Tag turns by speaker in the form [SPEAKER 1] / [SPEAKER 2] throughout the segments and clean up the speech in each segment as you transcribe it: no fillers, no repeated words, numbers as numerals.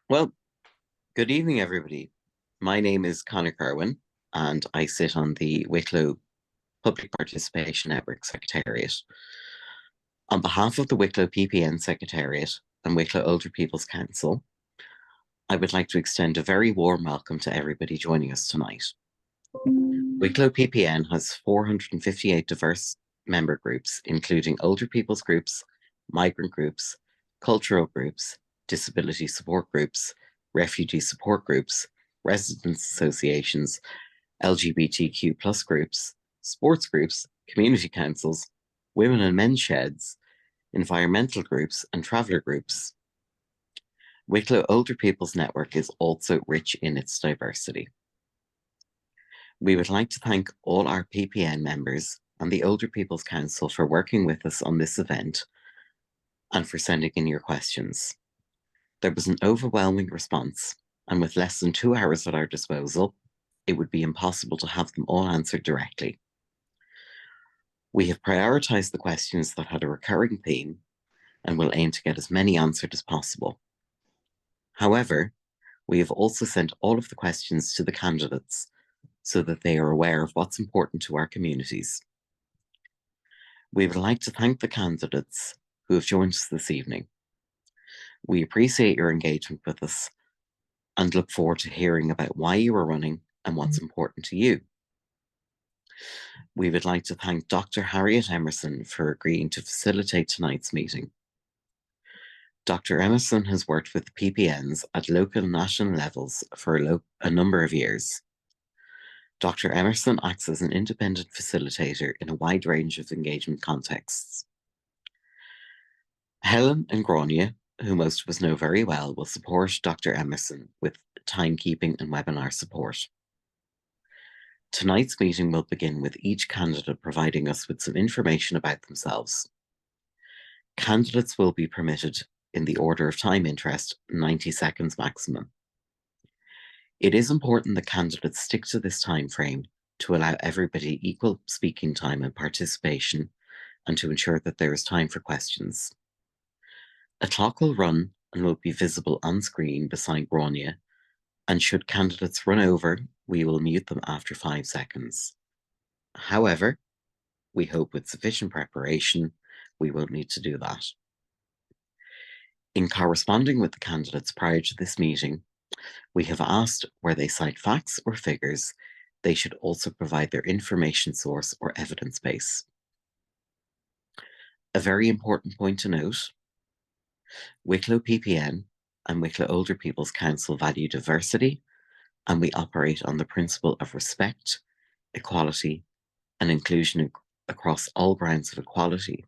[SPEAKER 1] Well, good evening, everybody. My name is Conor Kirwan, and I sit on the Wicklow Public Participation Network Secretariat. On behalf of the Wicklow PPN Secretariat and Wicklow Older People's Council, I would like to extend a very warm welcome to everybody joining us tonight. Wicklow PPN has 458 diverse member groups, including older people's groups, migrant groups, cultural groups, disability support groups, refugee support groups, residents associations, LGBTQ plus groups, sports groups, community councils, women and men's sheds, environmental groups, and traveller groups. Wicklow Older People's Network is also rich in its diversity. We would like to thank all our PPN members and the Older People's Council for working with us on this event and for sending in your questions. There was an overwhelming response, and with less than 2 hours at our disposal, it would be impossible to have them all answered directly. We have prioritised the questions that had a recurring theme and will aim to get as many answered as possible. However, we have also sent all of the questions to the candidates so that they are aware of what's important to our communities. We would like to thank the candidates who have joined us this evening. We appreciate your engagement with us and look forward to hearing about why you are running and what's important to you. We would like to thank Dr. Harriet Emerson for agreeing to facilitate tonight's meeting. Dr. Emerson has worked with PPNs at local and national levels for a number of years. Dr. Emerson acts as an independent facilitator in a wide range of engagement contexts. Helen and Grania, who most of us know very well, will support Dr. Emerson with timekeeping and webinar support. Tonight's meeting will begin with each candidate providing us with some information about themselves. Candidates will be permitted, in the order of time interest, 90 seconds maximum. It is important that candidates stick to this time frame to allow everybody equal speaking time and participation, and to ensure that there is time for questions. A clock will run and will be visible on screen beside Grania, and should candidates run over, we will mute them after 5 seconds. However, we hope with sufficient preparation, we won't need to do that. In corresponding with the candidates prior to this meeting, we have asked where they cite facts or figures, they should also provide their information source or evidence base. A very important point to note, Wicklow PPN and Wicklow Older People's Council value diversity, and we operate on the principle of respect, equality, and inclusion across all grounds of equality.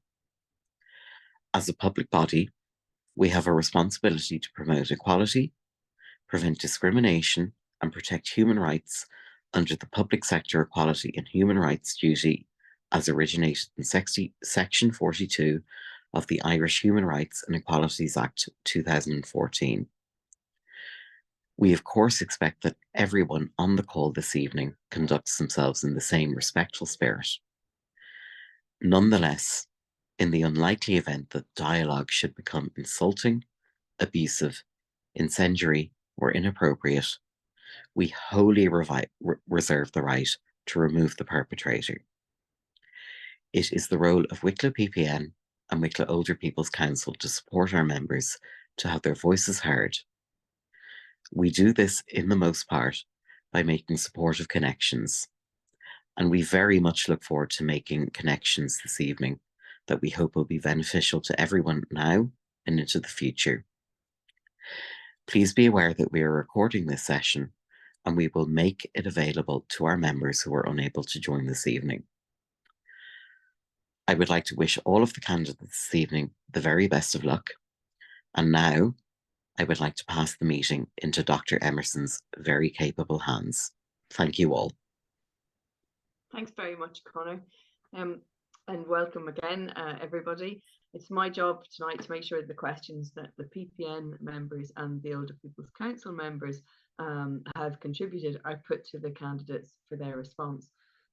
[SPEAKER 1] As a public body, we have a responsibility to promote equality, prevent discrimination, and protect human rights under the Public Sector Equality and Human Rights Duty as originated in Section 42 of the Irish Human Rights and Equalities Act 2014. We of course expect that everyone on the call this evening conducts themselves in the same respectful spirit. Nonetheless, in the unlikely event that dialogue should become insulting, abusive, incendiary, or inappropriate, we wholly reserve the right to remove the perpetrator. It is the role of Wicklow PPN and Wicklow Older People's Council to support our members to have their voices heard. We do this, in the most part, by making supportive connections, and we very much look forward to making connections this evening that we hope will be beneficial to everyone now and into the future. Please be aware that we are recording this session and we will make it available to our members who are unable to join this evening. I would like to wish all of the candidates this evening the very best of luck. And now I would like to pass the meeting into Dr. Emerson's very capable hands. Thank you all.
[SPEAKER 2] Thanks very much, Conor. And welcome again, everybody. It's my job tonight to make sure the questions that the PPN members and the Older People's Council members have contributed are put to the candidates for their response.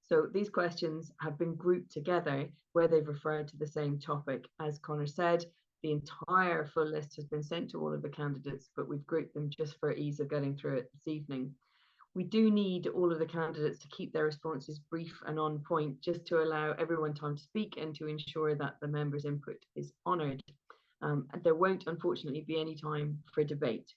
[SPEAKER 2] So these questions have been grouped together where they've referred to the same topic. As Conor said, The entire full list has been sent to all of the candidates, but we've grouped them just for ease of getting through it this evening. We do need all of the candidates to keep their responses brief and on point, just to allow everyone time to speak and to ensure that the members' input is honoured. There won't, unfortunately, be any time for debate.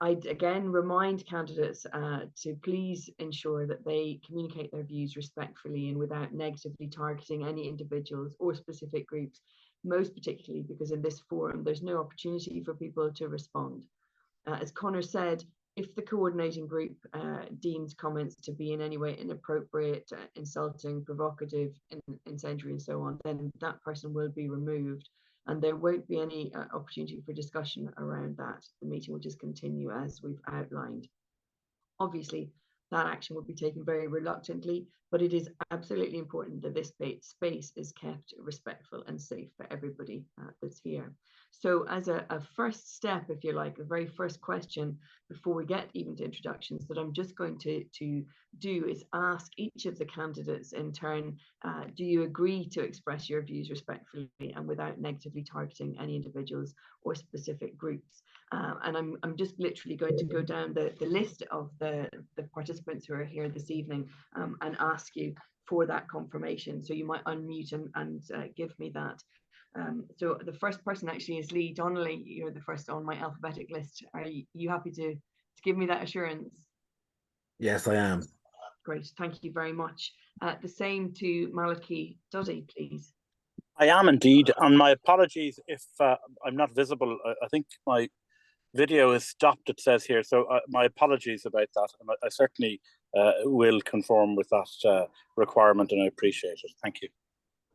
[SPEAKER 2] I'd again remind candidates to please ensure that they communicate their views respectfully and without negatively targeting any individuals or specific groups, most particularly because in this forum there's no opportunity for people to respond. As Conor said, if the coordinating group deems comments to be in any way inappropriate, insulting, provocative, incendiary and so on, then that person will be removed. And there won't be any opportunity for discussion around that. The meeting will just continue as we've outlined. Obviously, that action will be taken very reluctantly, but it is absolutely important that this space is kept respectful and safe for everybody that's here. So as a first step, if you like, the very first question before we get even to introductions that I'm just going to do is ask each of the candidates in turn, do you agree to express your views respectfully and without negatively targeting any individuals or specific groups? And I'm just literally going to go down the list of the participants who are here this evening and ask you for that confirmation. So you might unmute and give me that. So the first person actually is Lee Donnelly. You're the first on my alphabetic list. Are you happy to give me that assurance?
[SPEAKER 3] Yes, I am.
[SPEAKER 2] Great, thank you very much. The same to Malachaí. Duddy, please.
[SPEAKER 4] I am indeed, and my apologies if I'm not visible. I think my video is stopped, it says here, so my apologies about that. And I certainly will conform with that requirement, and I appreciate it. Thank you.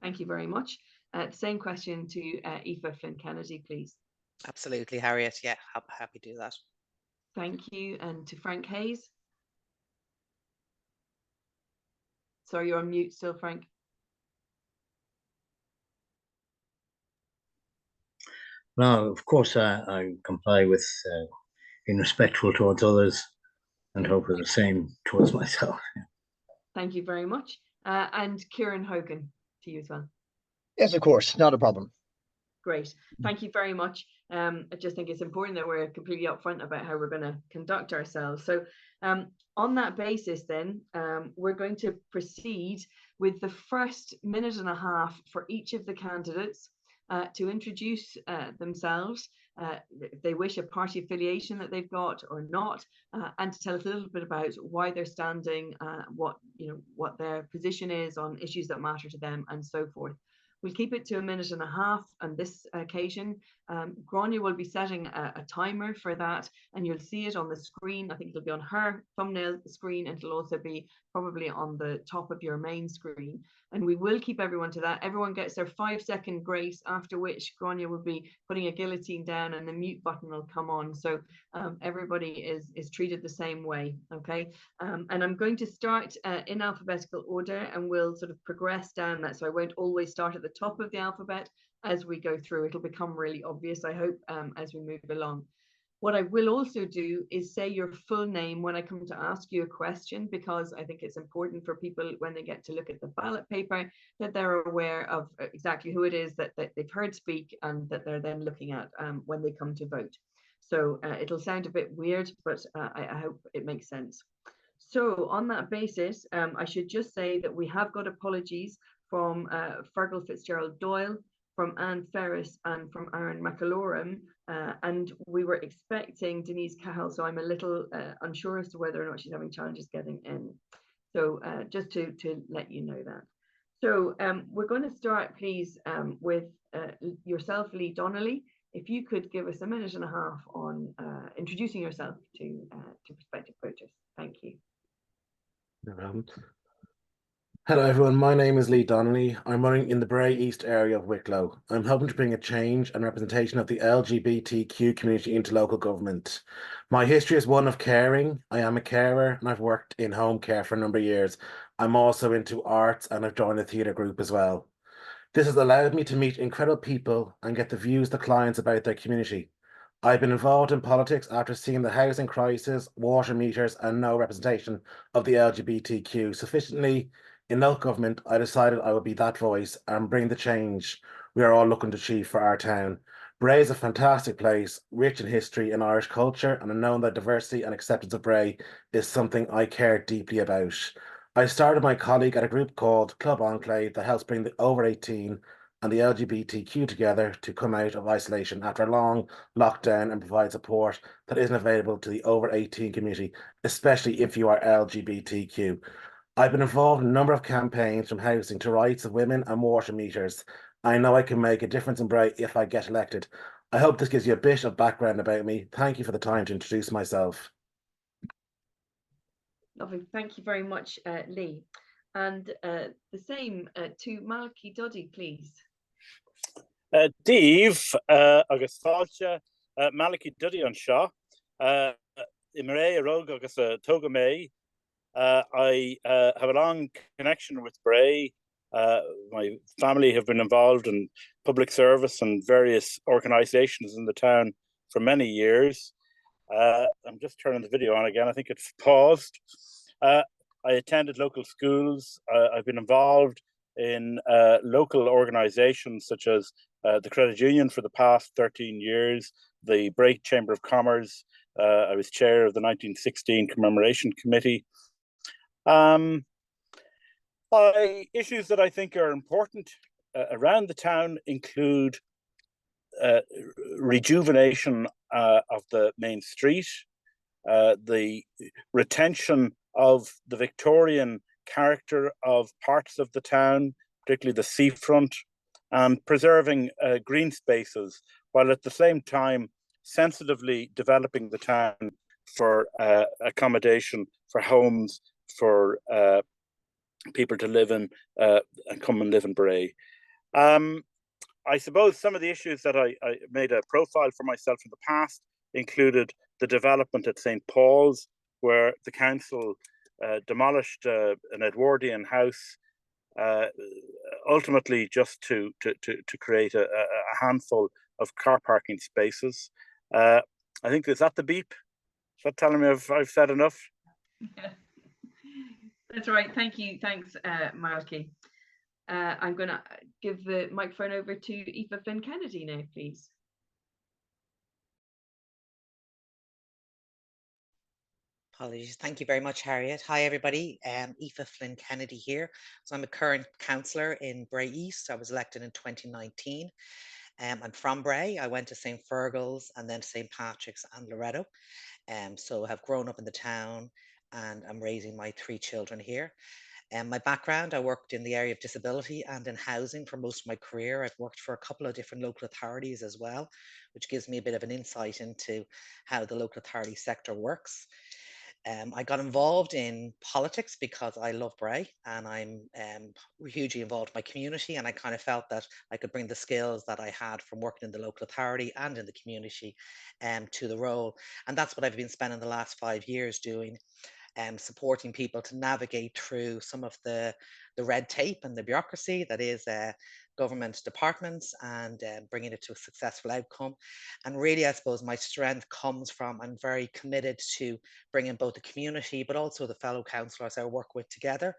[SPEAKER 2] Thank you very much. Same question to Aoife Flynn Kennedy, please.
[SPEAKER 5] Absolutely, Harriet. Yeah, happy to do that.
[SPEAKER 2] Thank you. And to Frank Hayes. Sorry, you're on mute still, Frank.
[SPEAKER 3] No, of course I comply with being respectful towards others and hope for the same towards myself.
[SPEAKER 2] Thank you very much. And Ciaran Hogan, to you as well.
[SPEAKER 6] Yes, of course, not a problem.
[SPEAKER 2] Great, thank you very much. I just think it's important that we're completely upfront about how we're going to conduct ourselves. So on that basis then, we're going to proceed with the first minute and a half for each of the candidates to introduce themselves, if they wish, a party affiliation that they've got or not, and to tell us a little bit about why they're standing, what their position is on issues that matter to them, and so forth. We'll keep it to a minute and a half on this occasion. Gráinne will be setting a timer for that, and you'll see it on the screen. I think it'll be on her thumbnail screen, and it'll also be probably on the top of your main screen. And we will keep everyone to that. Everyone gets their 5-second grace, after which Gráinne will be putting a guillotine down and the mute button will come on. So everybody is treated the same way, okay? And I'm going to start in alphabetical order, and we'll sort of progress down that. So I won't always start at the top of the alphabet. As we go through, it'll become really obvious, I hope, as we move along. What I will also do is say your full name when I come to ask you a question, because I think it's important for people when they get to look at the ballot paper that they're aware of exactly who it is that they've heard speak and that they're then looking at when they come to vote. So it'll sound a bit weird, but I hope it makes sense. So on that basis, I should just say that we have got apologies from Fergal Fitzgerald Doyle, from Anne Ferris, and from Aaron McAllorum, and we were expecting Denise Cahill, so I'm a little unsure as to whether or not she's having challenges getting in. So just to let you know that. So we're going to start, please, with yourself, Lee Donnelly. If you could give us a minute and a half on introducing yourself to prospective voters. Thank you.
[SPEAKER 3] No problem. Hello everyone, my name is Lee Donnelly. I'm running in the Bray East area of Wicklow. I'm hoping to bring a change and representation of the LGBTQ community into local government. My history is one of caring. I am a carer and I've worked in home care for a number of years. I'm also into arts and I've joined a theatre group as well. This has allowed me to meet incredible people and get the views of clients about their community. I've been involved in politics after seeing the housing crisis, water meters and no representation of the LGBTQ sufficiently in local government. I decided I would be that voice and bring the change we are all looking to achieve for our town. Bray is a fantastic place, rich in history and Irish culture, and I know that diversity and acceptance of Bray is something I care deeply about. I started my colleague at a group called Club Enclave that helps bring the over 18 and the LGBTQ together to come out of isolation after a long lockdown and provide support that isn't available to the over 18 community, especially if you are LGBTQ. I've been involved in a number of campaigns from housing to rights of women and water meters. I know I can make a difference in Bray if I get elected. I hope this gives you a bit of background about me. Thank you for the time to introduce myself.
[SPEAKER 2] Lovely. Thank you very much, Lee. And the same to Malachaí Duddy, please.
[SPEAKER 4] Dave, agus fáilte, Malachaí Duddy an seo. Imre Arog agus Toga May. I have a long connection with Bray. My family have been involved in public service and various organisations in the town for many years. I'm just turning the video on again. I think it's paused. I attended local schools. I've been involved in local organisations such as the Credit Union for the past 13 years, the Bray Chamber of Commerce. I was chair of the 1916 Commemoration Committee. Issues that I think are important around the town include rejuvenation of the main street, the retention of the Victorian character of parts of the town, particularly the seafront, and preserving green spaces, while at the same time sensitively developing the town for accommodation, for homes, for people to live in and come and live in Bray. I suppose some of the issues that I made a profile for myself in the past included the development at St. Paul's, where the council demolished an Edwardian house, ultimately just to create a handful of car parking spaces. I think, is that the beep? Is that telling me I've said enough?
[SPEAKER 2] Yeah. That's right. Thank you. Thanks, Malachaí. I'm going to give the microphone over to Aoife Flynn Kennedy now, please.
[SPEAKER 5] Apologies. Thank you very much, Harriet. Hi, everybody. Aoife Flynn Kennedy here. So I'm a current councillor in Bray East. I was elected in 2019. I'm from Bray. I went to St. Fergal's and then St. Patrick's and Loretto. So I have grown up in the town and I'm raising my 3 children here. My background, I worked in the area of disability and in housing for most of my career. I've worked for a couple of different local authorities as well, which gives me a bit of an insight into how the local authority sector works. I got involved in politics because I love Bray and I'm hugely involved in my community, and I kind of felt that I could bring the skills that I had from working in the local authority and in the community to the role. And that's what I've been spending the last 5 years doing, supporting people to navigate through some of the red tape and the bureaucracy that is government departments, and bringing it to a successful outcome. And really, I suppose my strength comes from, I'm very committed to bringing both the community but also the fellow councillors I work with together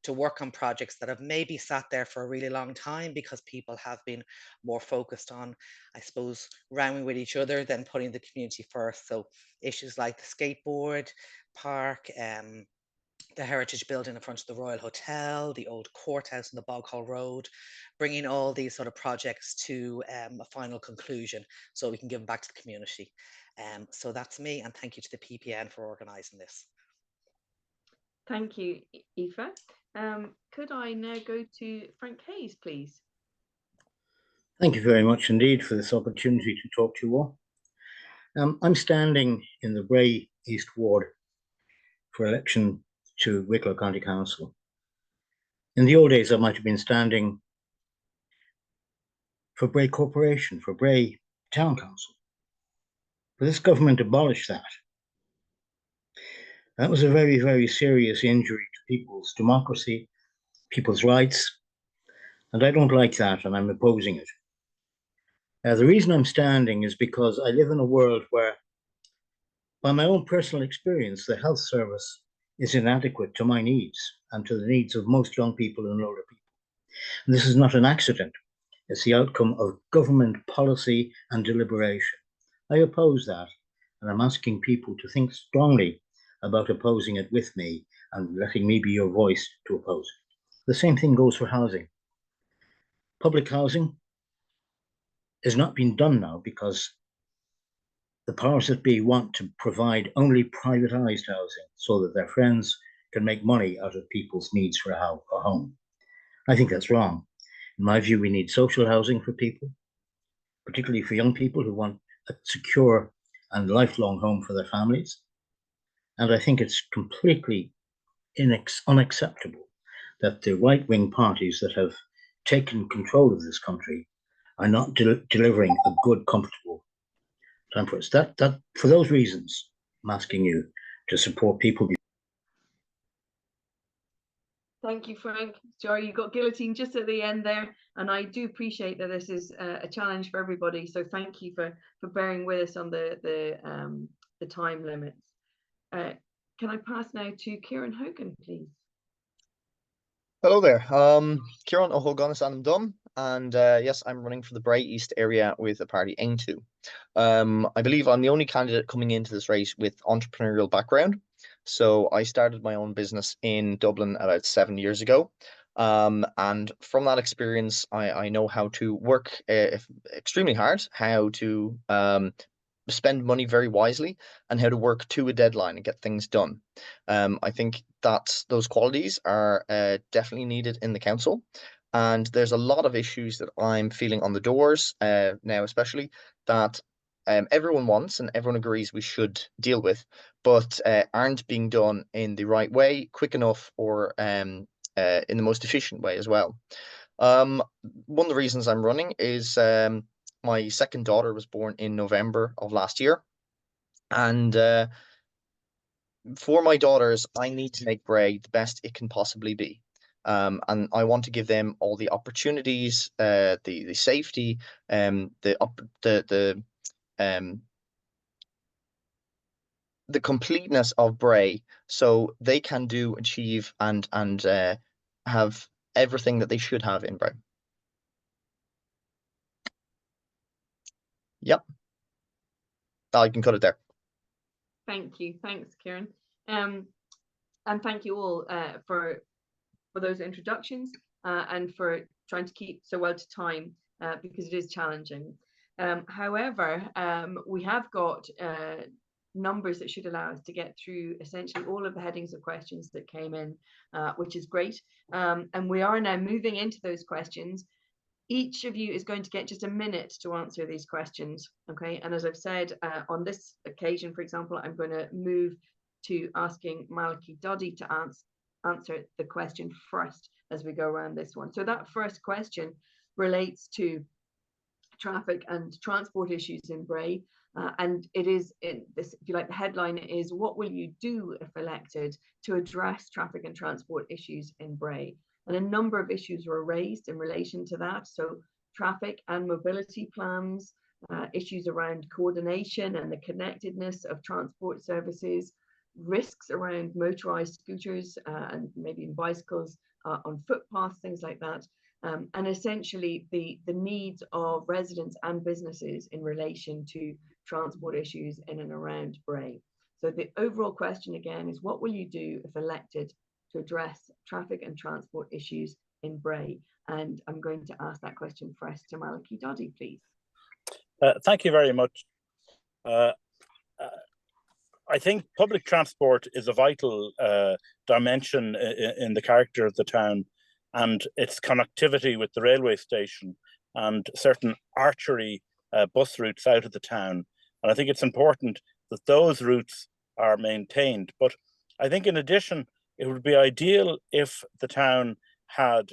[SPEAKER 5] to work on projects that have maybe sat there for a really long time because people have been more focused on, I suppose, rowing with each other than putting the community first. So issues like the skateboard park, the heritage building in front of the Royal Hotel, the old courthouse in the Boghall Road, bringing all these sort of projects to a final conclusion so we can give them back to the community. So that's me, and thank you to the PPN for organising this.
[SPEAKER 2] Thank you, Aoife. Could I now go to Frank Hayes, please?
[SPEAKER 7] Thank you very much indeed for this opportunity to talk to you all. I'm standing in the Bray East Ward for election to Wicklow County Council. In the old days, I might have been standing for Bray Corporation, for Bray Town Council. But this government abolished that. That was a very, very serious injury to people's democracy, people's rights, and I don't like that, and I'm opposing it. The reason I'm standing is because I live in a world where, by my own personal experience, the health service is inadequate to my needs and to the needs of most young people and older people. And this is not an accident. It's the outcome of government policy and deliberation. I oppose that, and I'm asking people to think strongly about opposing it with me and letting me be your voice to oppose it. The same thing goes for housing. Public housing is not being done now because the powers that be want to provide only privatized housing so that their friends can make money out of people's needs for a home. I think that's wrong. In my view, we need social housing for people, particularly for young people who want a secure and lifelong home for their families. And I think it's completely unacceptable that the right-wing parties that have taken control of this country are not delivering a good, comfortable time for us. That for those reasons, I'm asking you to support people.
[SPEAKER 2] Thank you, Frank. Sorry, you got guillotine just at the end there, and I do appreciate that this is a challenge for everybody. So thank you for bearing with us on the time limits. Can I pass now to Ciaran Hogan, please?
[SPEAKER 6] Hello there. Ciaran O'Hogan is Dom, and yes, I'm running for the Bray East area with the party Aontú. I believe I'm the only candidate coming into this race with entrepreneurial background. So I started my own business in Dublin about 7 years ago. And from that experience, I know how to work extremely hard, how to spend money very wisely, and how to work to a deadline and get things done. I think that those qualities are definitely needed in the council. And there's a lot of issues that I'm feeling on the doors now, especially that everyone wants and everyone agrees we should deal with, but aren't being done in the right way, quick enough, or in the most efficient way as well. One of the reasons I'm running is my second daughter was born in November of last year. And for my daughters, I need to make Bray the best it can possibly be. And I want to give them all the opportunities, the safety, the completeness of Bray, so they can achieve and have everything that they should have in Bray. Yep. I can cut it there.
[SPEAKER 2] Thank you. Thanks, Ciaran. And thank you all for those introductions and for trying to keep so well to time because it is challenging. However, we have got numbers that should allow us to get through essentially all of the headings of questions that came in, which is great. And we are now moving into those questions. Each of you is going to get just a minute to answer these questions, okay? And as I've said, on this occasion, for example, I'm going to move to asking Malachaí Duddy to answer the question first as we go around this one. So that first question relates to traffic and transport issues in Bray. And it is, this, if you like, the headline is, what will you do if elected to address traffic and transport issues in Bray? And a number of issues were raised in relation to that. So traffic and mobility plans, issues around coordination and the connectedness of transport services, risks around motorised scooters and maybe in bicycles on footpaths, things like that. And essentially the needs of residents and businesses in relation to transport issues in and around Bray. So the overall question again is, what will you do if elected to address traffic and transport issues in Bray? And I'm going to ask that question first to Malachaí Duddy, please.
[SPEAKER 4] Thank you very much. I think public transport is a vital dimension in the character of the town, and its connectivity with the railway station and certain archery bus routes out of the town. And I think it's important that those routes are maintained. But I think in addition, it would be ideal if the town had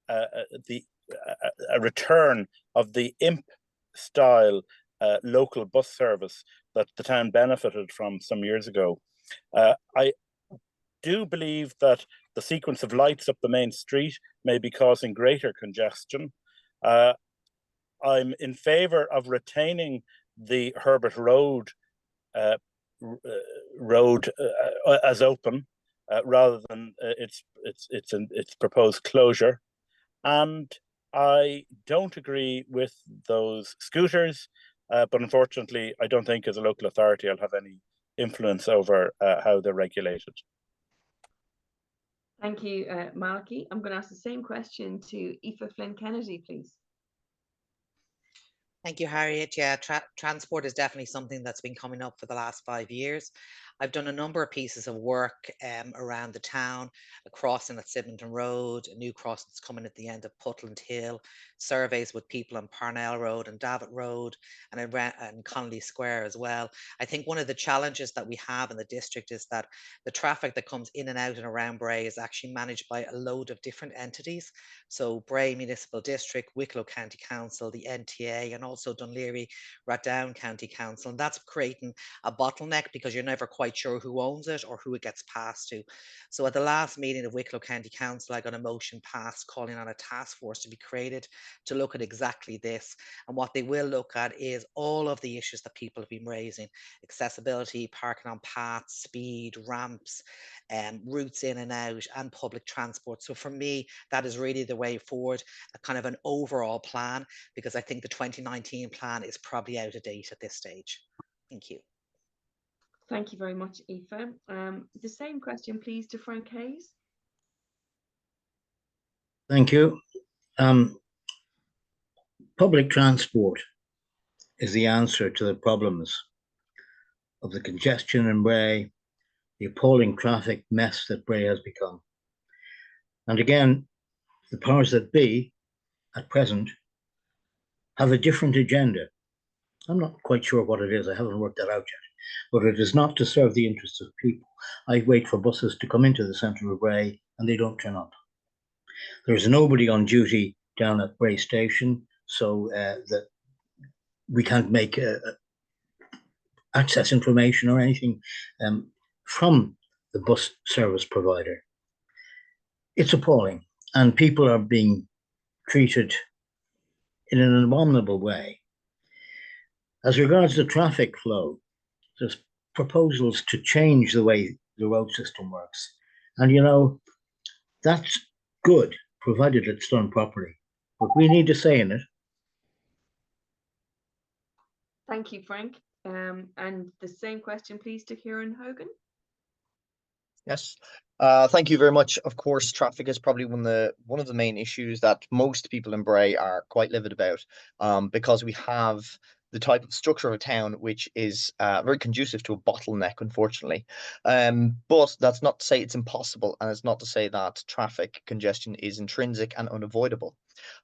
[SPEAKER 4] a return of the IMP style local bus service that the town benefited from some years ago. I do believe that the sequence of lights up the main street may be causing greater congestion. I'm in favour of retaining the Herbert Road as open rather than its proposed closure. And I don't agree with those scooters, but unfortunately, I don't think as a local authority I'll have any influence over how they're regulated.
[SPEAKER 2] Thank you, Malachaí. I'm going to ask the same question to Aoife Flynn Kennedy, please.
[SPEAKER 5] Thank you, Harriet. Yeah, transport is definitely something that's been coming up for the last 5 years. I've done a number of pieces of work around the town, a crossing at Sydmonton Road, a new crossing that's coming at the end of Putland Hill, surveys with people on Parnell Road and Davitt Road and Connolly Square as well. I think one of the challenges that we have in the district is that the traffic that comes in and out and around Bray is actually managed by a load of different entities. So Bray Municipal District, Wicklow County Council, the NTA, and also Donnelly, Rathdown County Council. And that's creating a bottleneck because you're never quite sure who owns it or who it gets passed to. So at the last meeting of Wicklow County Council, I got a motion passed calling on a task force to be created to look at exactly this. And what they will look at is all of the issues that people have been raising: accessibility, parking on paths, speed, ramps, routes in and out, and public transport. So for me, that is really the way forward, a kind of an overall plan, because I think the 2019 plan is probably out of date at this stage. Thank you.
[SPEAKER 2] Thank you very much, Aoife. The same question, please, to Frank Hayes.
[SPEAKER 7] Thank you. Public transport is the answer to the problems of the congestion in Bray, the appalling traffic mess that Bray has become. And again, the powers that be at present have a different agenda. I'm not quite sure what it is. I haven't worked that out yet. But it is not to serve the interests of people. I wait for buses to come into the centre of Bray and they don't turn up. There's nobody on duty down at Bray Station, so that we can't make access information or anything from the bus service provider. It's appalling, and people are being treated in an abominable way. As regards the traffic flow, there's proposals to change the way the road system works. And you know, that's good, provided it's done properly. But we need a say in it.
[SPEAKER 2] Thank you, Frank. And the same question, please, to Ciaran Hogan.
[SPEAKER 6] Yes. Thank you very much. Of course, traffic is probably one of the main issues that most people in Bray are quite livid about, because we have the type of structure of a town which is very conducive to a bottleneck, unfortunately. But that's not to say it's impossible, and it's not to say that traffic congestion is intrinsic and unavoidable.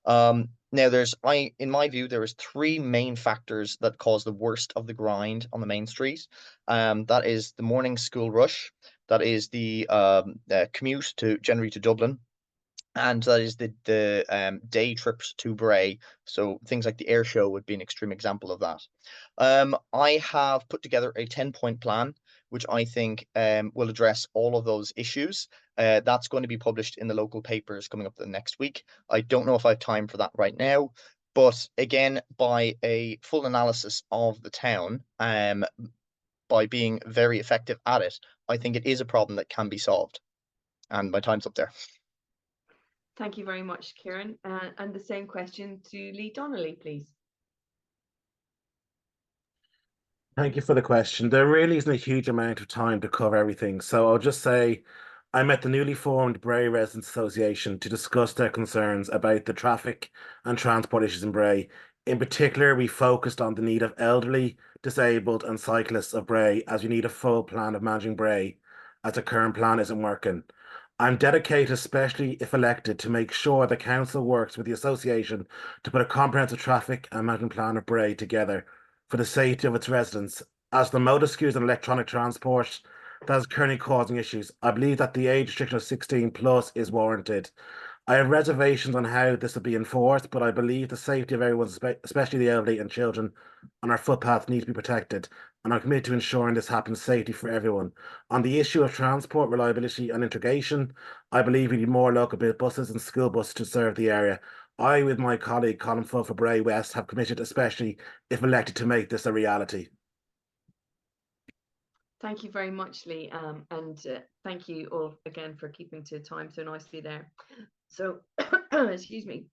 [SPEAKER 6] Now, in my view, there is three main factors that cause the worst of the grind on the main street. That is the morning school rush, that is the commute generally to Dublin, and that is the day trips to Bray. So things like the air show would be an extreme example of that. I have put together a 10-point plan, which I think will address all of those issues. That's going to be published in the local papers coming up the next week. I don't know if I have time for that right now, but again, by a full analysis of the town, by being very effective at it, I think it is a problem that can be solved. And my time's up there.
[SPEAKER 2] Thank you very much, Ciaran. And the same question to Lee Donnelly, please.
[SPEAKER 3] Thank you for the question. There really isn't a huge amount of time to cover everything, so I'll just say I met the newly formed Bray Residents Association to discuss their concerns about the traffic and transport issues in Bray. In particular, we focused on the need of elderly, disabled and cyclists of Bray, as we need a full plan of managing Bray, as the current plan isn't working. I'm dedicated, especially if elected, to make sure the council works with the association to put a comprehensive traffic and management plan of Bray together for the safety of its residents. As the motor scooters and electronic transport that is currently causing issues, I believe that the age restriction of 16 plus is warranted. I have reservations on how this will be enforced, but I believe the safety of everyone, especially the elderly and children on our footpaths, needs to be protected, and I'm committed to ensuring this happens safely for everyone. On the issue of transport, reliability and integration, I believe we need more local buses and school buses to serve the area. I, with my colleague Colin Full for Bray West, have committed, especially if elected, to make this a reality.
[SPEAKER 2] Thank you very much, Lee, and thank you all again for keeping to time so nicely there. So, excuse me.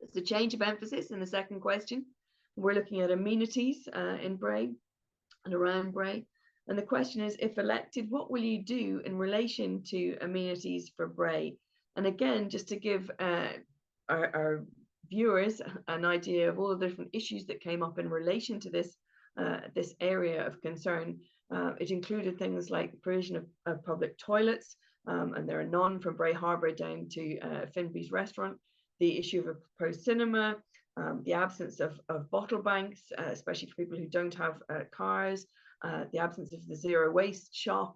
[SPEAKER 2] It's a change of emphasis in the second question. We're looking at amenities in Bray and around Bray. And the question is, if elected, what will you do in relation to amenities for Bray? And again, just to give our viewers an idea of all the different issues that came up in relation to this area of concern, it included things like the provision of public toilets, and there are none from Bray Harbour down to Finby's restaurant, the issue of a proposed cinema, the absence of bottle banks, especially for people who don't have cars, the absence of the zero waste shop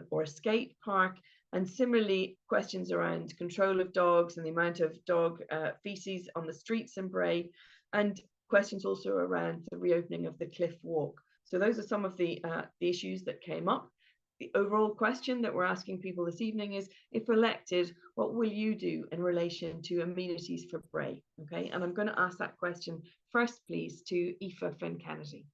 [SPEAKER 2] or a skate park, and similarly questions around control of dogs and the amount of dog feces on the streets in Bray, and questions also around the reopening of the Cliff Walk. So those are some of the issues that came up. The overall question that we're asking people this evening is, if elected, what will you do in relation to amenities for Bray? Okay, and I'm going to ask that question first, please, to Aoife Flynn Kennedy.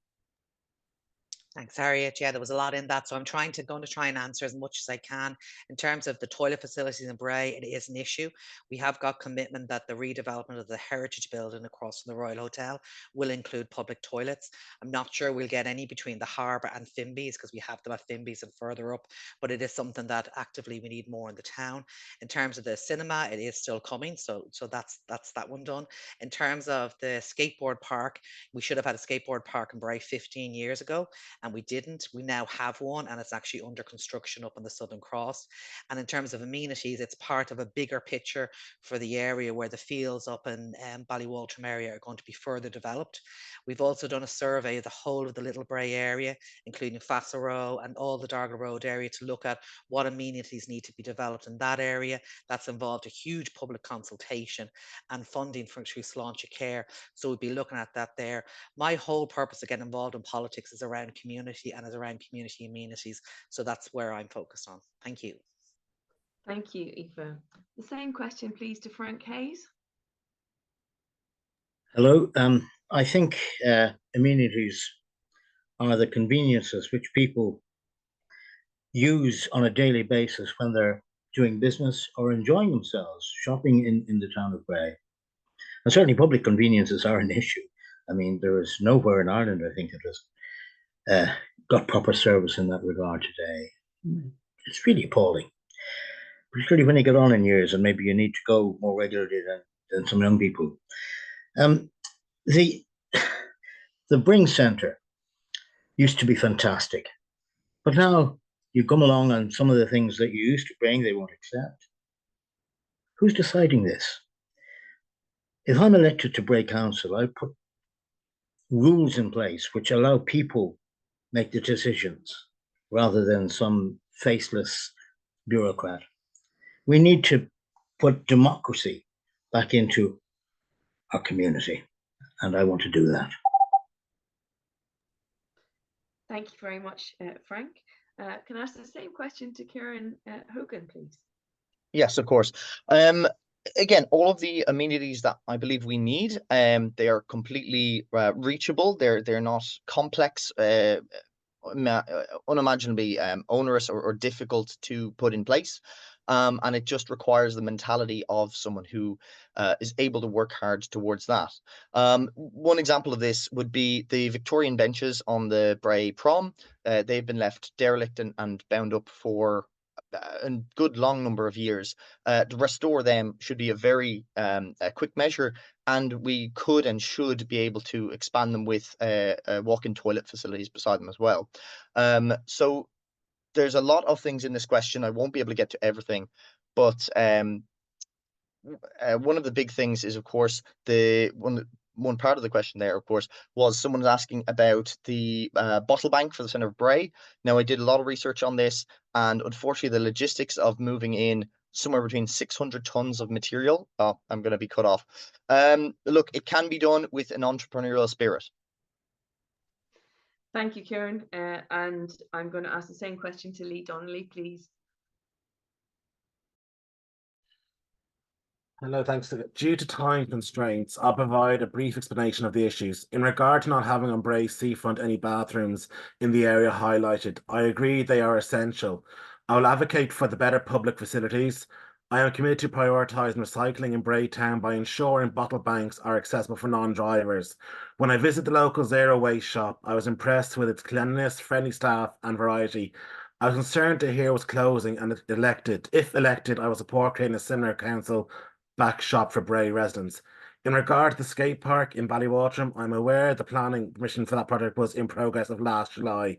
[SPEAKER 5] Thanks, Harriet. Yeah, there was a lot in that. So I'm going to try and answer as much as I can. In terms of the toilet facilities in Bray, it is an issue. We have got commitment that the redevelopment of the heritage building across from the Royal Hotel will include public toilets. I'm not sure we'll get any between the Harbour and Finby's, because we have them at Finby's and further up, but it is something that actively we need more in the town. In terms of the cinema, it is still coming. So that's that one done. In terms of the skateboard park, we should have had a skateboard park in Bray 15 years ago. And we didn't. We now have one, and it's actually under construction up on the Southern Cross. And in terms of amenities, it's part of a bigger picture for the area where the fields up in Ballywaltrim area are going to be further developed. We've also done a survey of the whole of the Little Bray area, including Fassel Row and all the Dargle Road area, to look at what amenities need to be developed in that area. That's involved a huge public consultation and funding through Sláinte Care. So we'll be looking at that there. My whole purpose of getting involved in politics is around community and is around community amenities. So that's where I'm focused on. Thank you.
[SPEAKER 2] Thank you, Aoife. The same question, please, to Frank Hayes.
[SPEAKER 7] Hello. I think amenities are the conveniences which people use on a daily basis when they're doing business or enjoying themselves, shopping in the town of Bray. And certainly public conveniences are an issue. I mean, there is nowhere in Ireland, I think, that has got proper service in that regard today. It's really appalling, particularly when you get on in years and maybe you need to go more regularly than some young people. The Bring Centre used to be fantastic, but now you come along and some of the things that you used to bring, they won't accept. Who's deciding this? If I'm elected to Bray Council, I put rules in place which allow people make the decisions rather than some faceless bureaucrat. We need to put democracy back into our community, and I want to do that.
[SPEAKER 2] Thank you very much, Frank. Can I ask the same question to Ciaran Hogan, please?
[SPEAKER 6] Yes, of course. Again, all of the amenities that I believe we need, they are completely reachable. They're not complex, unimaginably onerous or difficult to put in place. And it just requires the mentality of someone who is able to work hard towards that. One example of this would be the Victorian benches on the Bray Prom. They've been left derelict and bound up for a good long number of years. To restore them should be a very quick measure, and we could and should be able to expand them with walk-in toilet facilities beside them as well. So there's a lot of things in this question. I won't be able to get to everything, but one of the big things is, of course, one part of the question there, of course, was someone asking about the bottle bank for the centre of Bray. Now, I did a lot of research on this, and unfortunately, the logistics of moving in somewhere between 600 tons of material. Oh, I'm going to be cut off. Look, it can be done with an entrepreneurial spirit.
[SPEAKER 2] Thank you, Ciaran. And I'm going to ask the same question to Lee Donnelly, please.
[SPEAKER 3] Hello, thanks. Due to time constraints, I'll provide a brief explanation of the issues. In regard to not having on Bray seafront any bathrooms in the area highlighted, I agree they are essential. I will advocate for the better public facilities. I am committed to prioritising recycling in Bray Town by ensuring bottle banks are accessible for non-drivers. When I visited the local zero waste shop, I was impressed with its cleanliness, friendly staff and variety. I was concerned to hear it was closing and if elected, I will support creating a similar council back shop for Bray residents. In regard to the skate park in Ballywaltram, I'm aware the planning permission for that project was in progress of last July.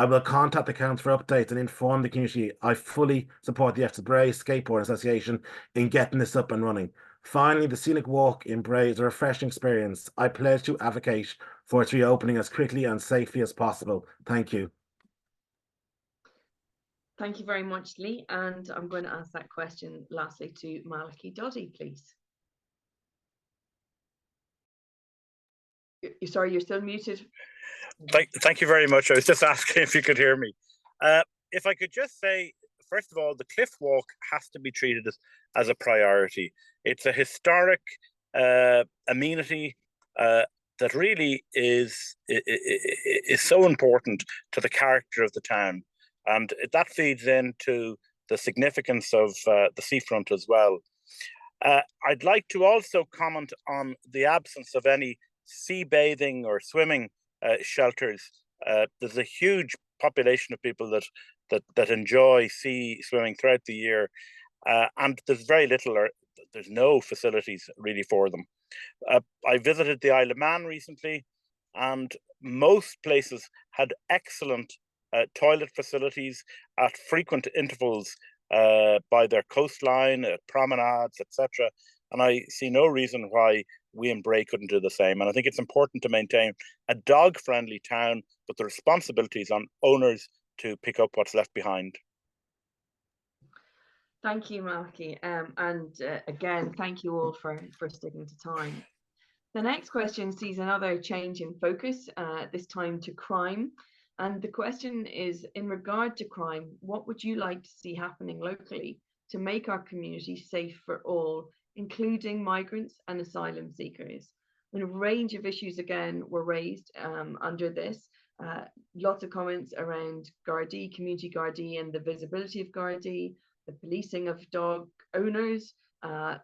[SPEAKER 3] I will contact the council for updates and inform the community. I fully support the efforts of Bray Skateboard Association in getting this up and running. Finally, the scenic walk in Bray is a refreshing experience. I pledge to advocate for its reopening as quickly and safely as possible. Thank you.
[SPEAKER 2] Thank you very much, Lee. And I'm going to ask that question lastly to Malachaí Duddy, please. Sorry, you're still muted.
[SPEAKER 4] Thank you very much. I was just asking if you could hear me. If I could just say, first of all, the cliff walk has to be treated as a priority. It's a historic amenity that really is so important to the character of the town. And that feeds into the significance of the seafront as well. I'd like to also comment on the absence of any sea bathing or swimming shelters. There's a huge population of people that enjoy sea swimming throughout the year, and there's very little or there's no facilities really for them. I visited the Isle of Man recently, and most places had excellent toilet facilities at frequent intervals by their coastline, promenades, etc. And I see no reason why we in Bray couldn't do the same. And I think it's important to maintain a dog-friendly town, but the responsibility is on owners to pick up what's left behind.
[SPEAKER 2] Thank you, Malachaí. Again, thank you all for sticking to time. The next question sees another change in focus, this time to crime. And the question is, in regard to crime, what would you like to see happening locally to make our community safe for all, including migrants and asylum seekers? And a range of issues again were raised under this. Lots of comments around Gardaí, community Gardaí and the visibility of Gardaí, the policing of dog owners,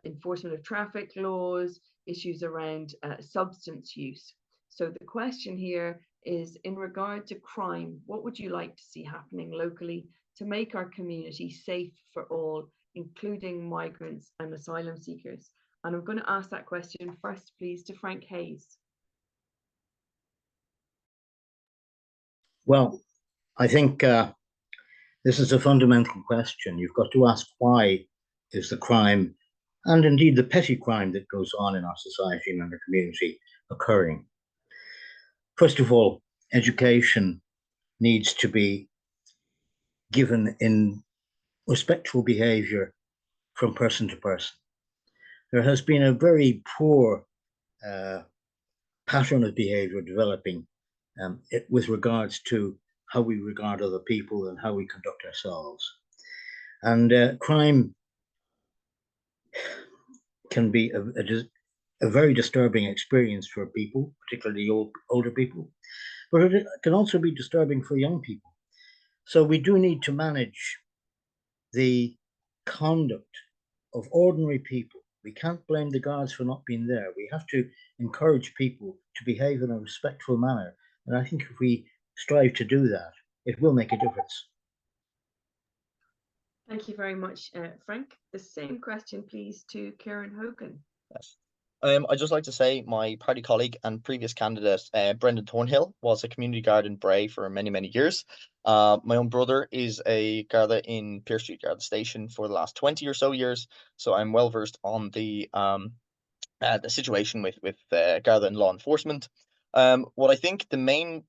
[SPEAKER 2] enforcement of traffic laws, issues around substance use. So the question here is, in regard to crime, what would you like to see happening locally to make our community safe for all, including migrants and asylum seekers? And I'm going to ask that question first, please, to Frank Hayes.
[SPEAKER 7] Well, I think this is a fundamental question. You've got to ask, why is the crime, and indeed the petty crime that goes on in our society and in our community, occurring? First of all, education needs to be given in respectful behaviour from person to person. There has been a very poor pattern of behaviour developing with regards to how we regard other people and how we conduct ourselves. And crime can be a very disturbing experience for people, particularly older people, but it can also be disturbing for young people. So we do need to manage the conduct of ordinary people. We can't blame the guards for not being there. We have to encourage people to behave in a respectful manner. And I think if we strive to do that, it will make a difference.
[SPEAKER 2] Thank you very much, Frank. The same question, please, to Ciaran Hogan.
[SPEAKER 6] Yes. I'd just like to say my party colleague and previous candidate, Brendan Thornhill, was a community guard in Bray for many, many years. My own brother is a Garda in Pearse Street Garda Station for the last 20 or so years. So I'm well versed on the situation with Garda and law enforcement. What I think the main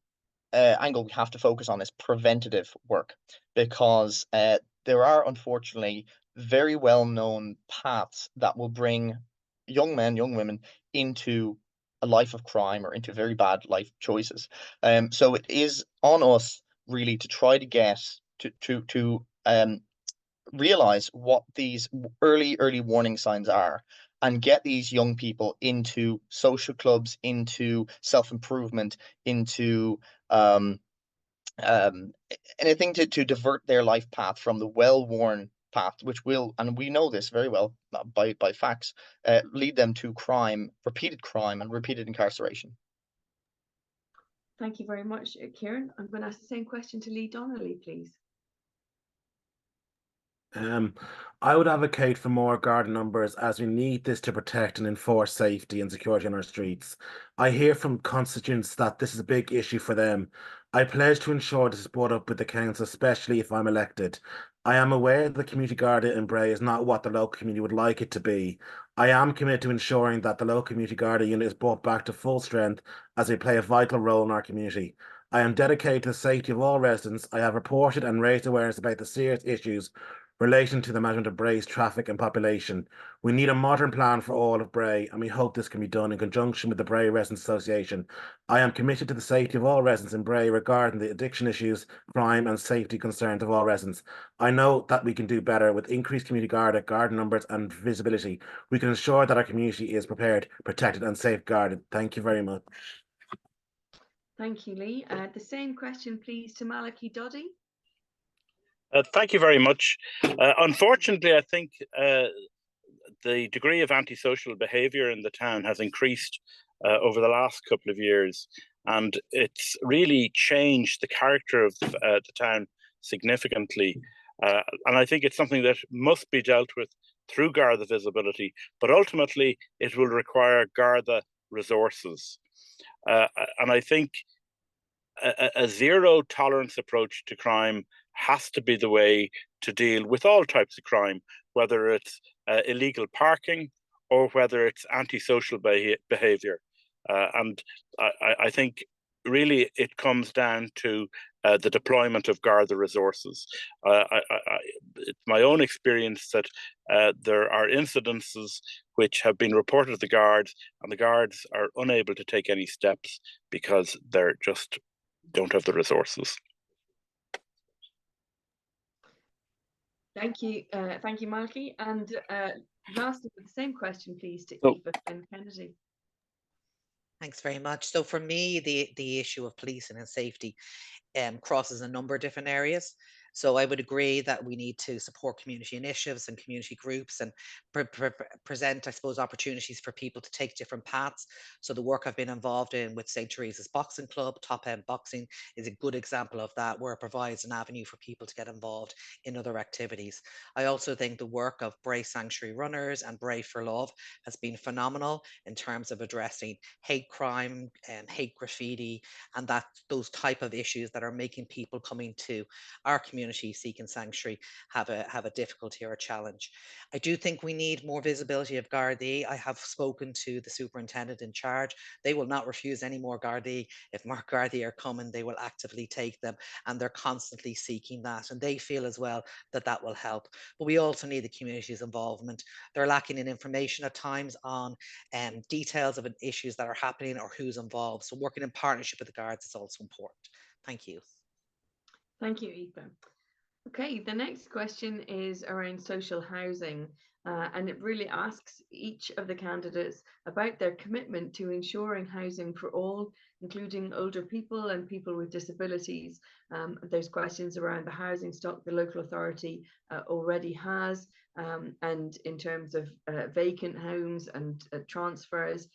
[SPEAKER 6] angle we have to focus on is preventative work, because there are unfortunately very well-known paths that will bring young men, young women into a life of crime or into very bad life choices. So it is on us really to try to get to realize what these early warning signs are, and get these young people into social clubs, into self-improvement, into anything to divert their life path from the well-worn path, which will, and we know this very well by facts, lead them to crime, repeated crime and repeated incarceration.
[SPEAKER 2] Thank you very much, Ciaran. I'm going to ask the same question to Lee Donnelly, please.
[SPEAKER 3] I would advocate for more guard numbers, as we need this to protect and enforce safety and security on our streets. I hear from constituents that this is a big issue for them. I pledge to ensure this is brought up with the council, especially if I'm elected. I am aware that the community guard in Bray is not what the local community would like it to be. I am committed to ensuring that the local community guard unit is brought back to full strength, as they play a vital role in our community. I am dedicated to the safety of all residents. I have reported and raised awareness about the serious issues relating to the management of Bray's traffic and population. We need a modern plan for all of Bray, and we hope this can be done in conjunction with the Bray Residents Association. I am committed to the safety of all residents in Bray regarding the addiction issues, crime and safety concerns of all residents. I know that we can do better with increased community guard numbers and visibility. We can ensure that our community is prepared, protected and safeguarded. Thank you very much.
[SPEAKER 2] Thank you, Lee. The same question, please, to Malachaí Duddy.
[SPEAKER 4] Thank you very much. Unfortunately, I think the degree of antisocial behaviour in the town has increased over the last couple of years, and it's really changed the character of the town significantly. And I think it's something that must be dealt with through Garda visibility, but ultimately it will require Garda resources. And I think a zero tolerance approach to crime has to be the way to deal with all types of crime, whether it's illegal parking or whether it's antisocial behaviour. And I think really it comes down to the deployment of Garda resources. It's my own experience that there are incidences which have been reported to the Guards, and the Guards are unable to take any steps because they're just don't have the resources.
[SPEAKER 2] Thank you, Malachaí. And lastly, the same question, please, to Aoife and Kennedy.
[SPEAKER 5] Thanks very much. So for me, the issue of policing and safety crosses a number of different areas. So I would agree that we need to support community initiatives and community groups and present, I suppose, opportunities for people to take different paths. So the work I've been involved in with St. Teresa's Boxing Club, Top End Boxing, is a good example of that, where it provides an avenue for people to get involved in other activities. I also think the work of Bray Sanctuary Runners and Bray for Love has been phenomenal in terms of addressing hate crime and hate graffiti and those type of issues that are making people coming to our community seeking sanctuary have a difficulty or a challenge. I do think we need more visibility of Gardaí. I have spoken to the superintendent in charge. They will not refuse any more Gardaí. If more Gardaí are coming, they will actively take them, and they're constantly seeking that, and they feel as well that that will help. But we also need the community's involvement. They're lacking in information at times on details of issues that are happening or who's involved. So working in partnership with the Guards is also important. Thank you.
[SPEAKER 2] Thank you, Aoife. Okay, the next question is around social housing, and it really asks each of the candidates about their commitment to ensuring housing for all, including older people and people with disabilities. There's questions around the housing stock the local authority already has, and in terms of vacant homes and transfers,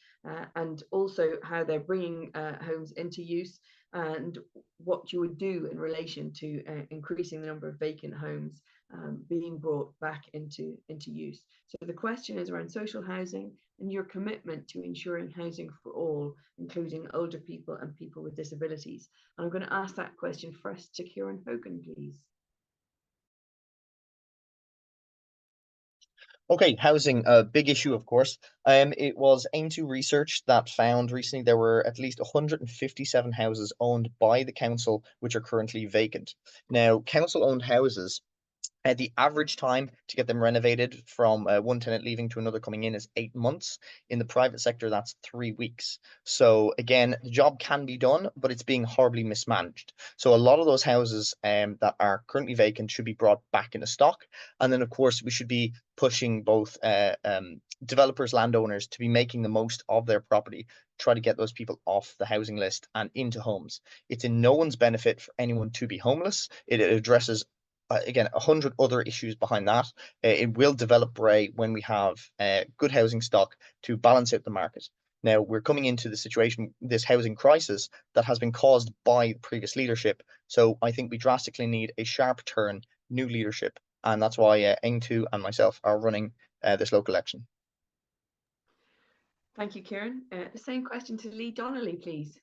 [SPEAKER 2] and also how they're bringing homes into use, and what you would do in relation to increasing the number of vacant homes being brought back into use. So the question is around social housing and your commitment to ensuring housing for all, including older people and people with disabilities. And I'm going to ask that question first to Ciaran Hogan, please.
[SPEAKER 6] Okay, housing, a big issue, of course. It was Aontú research that found recently there were at least 157 houses owned by the council which are currently vacant. Now, council-owned houses, the average time to get them renovated from one tenant leaving to another coming in is 8 months. In the private sector, that's 3 weeks. So again, the job can be done, but it's being horribly mismanaged. So a lot of those houses that are currently vacant should be brought back into stock. And then, of course, we should be pushing both developers, landowners to be making the most of their property, try to get those people off the housing list and into homes. It's in no one's benefit for anyone to be homeless. It addresses again, 100 other issues behind that. It will develop Bray when we have good housing stock to balance out the market. Now, we're coming into the situation, this housing crisis that has been caused by previous leadership. So I think we drastically need a sharp turn, new leadership. And that's why Aontú and myself are running this local election.
[SPEAKER 2] Thank you, Ciaran. The same question to Lee Donnelly, please.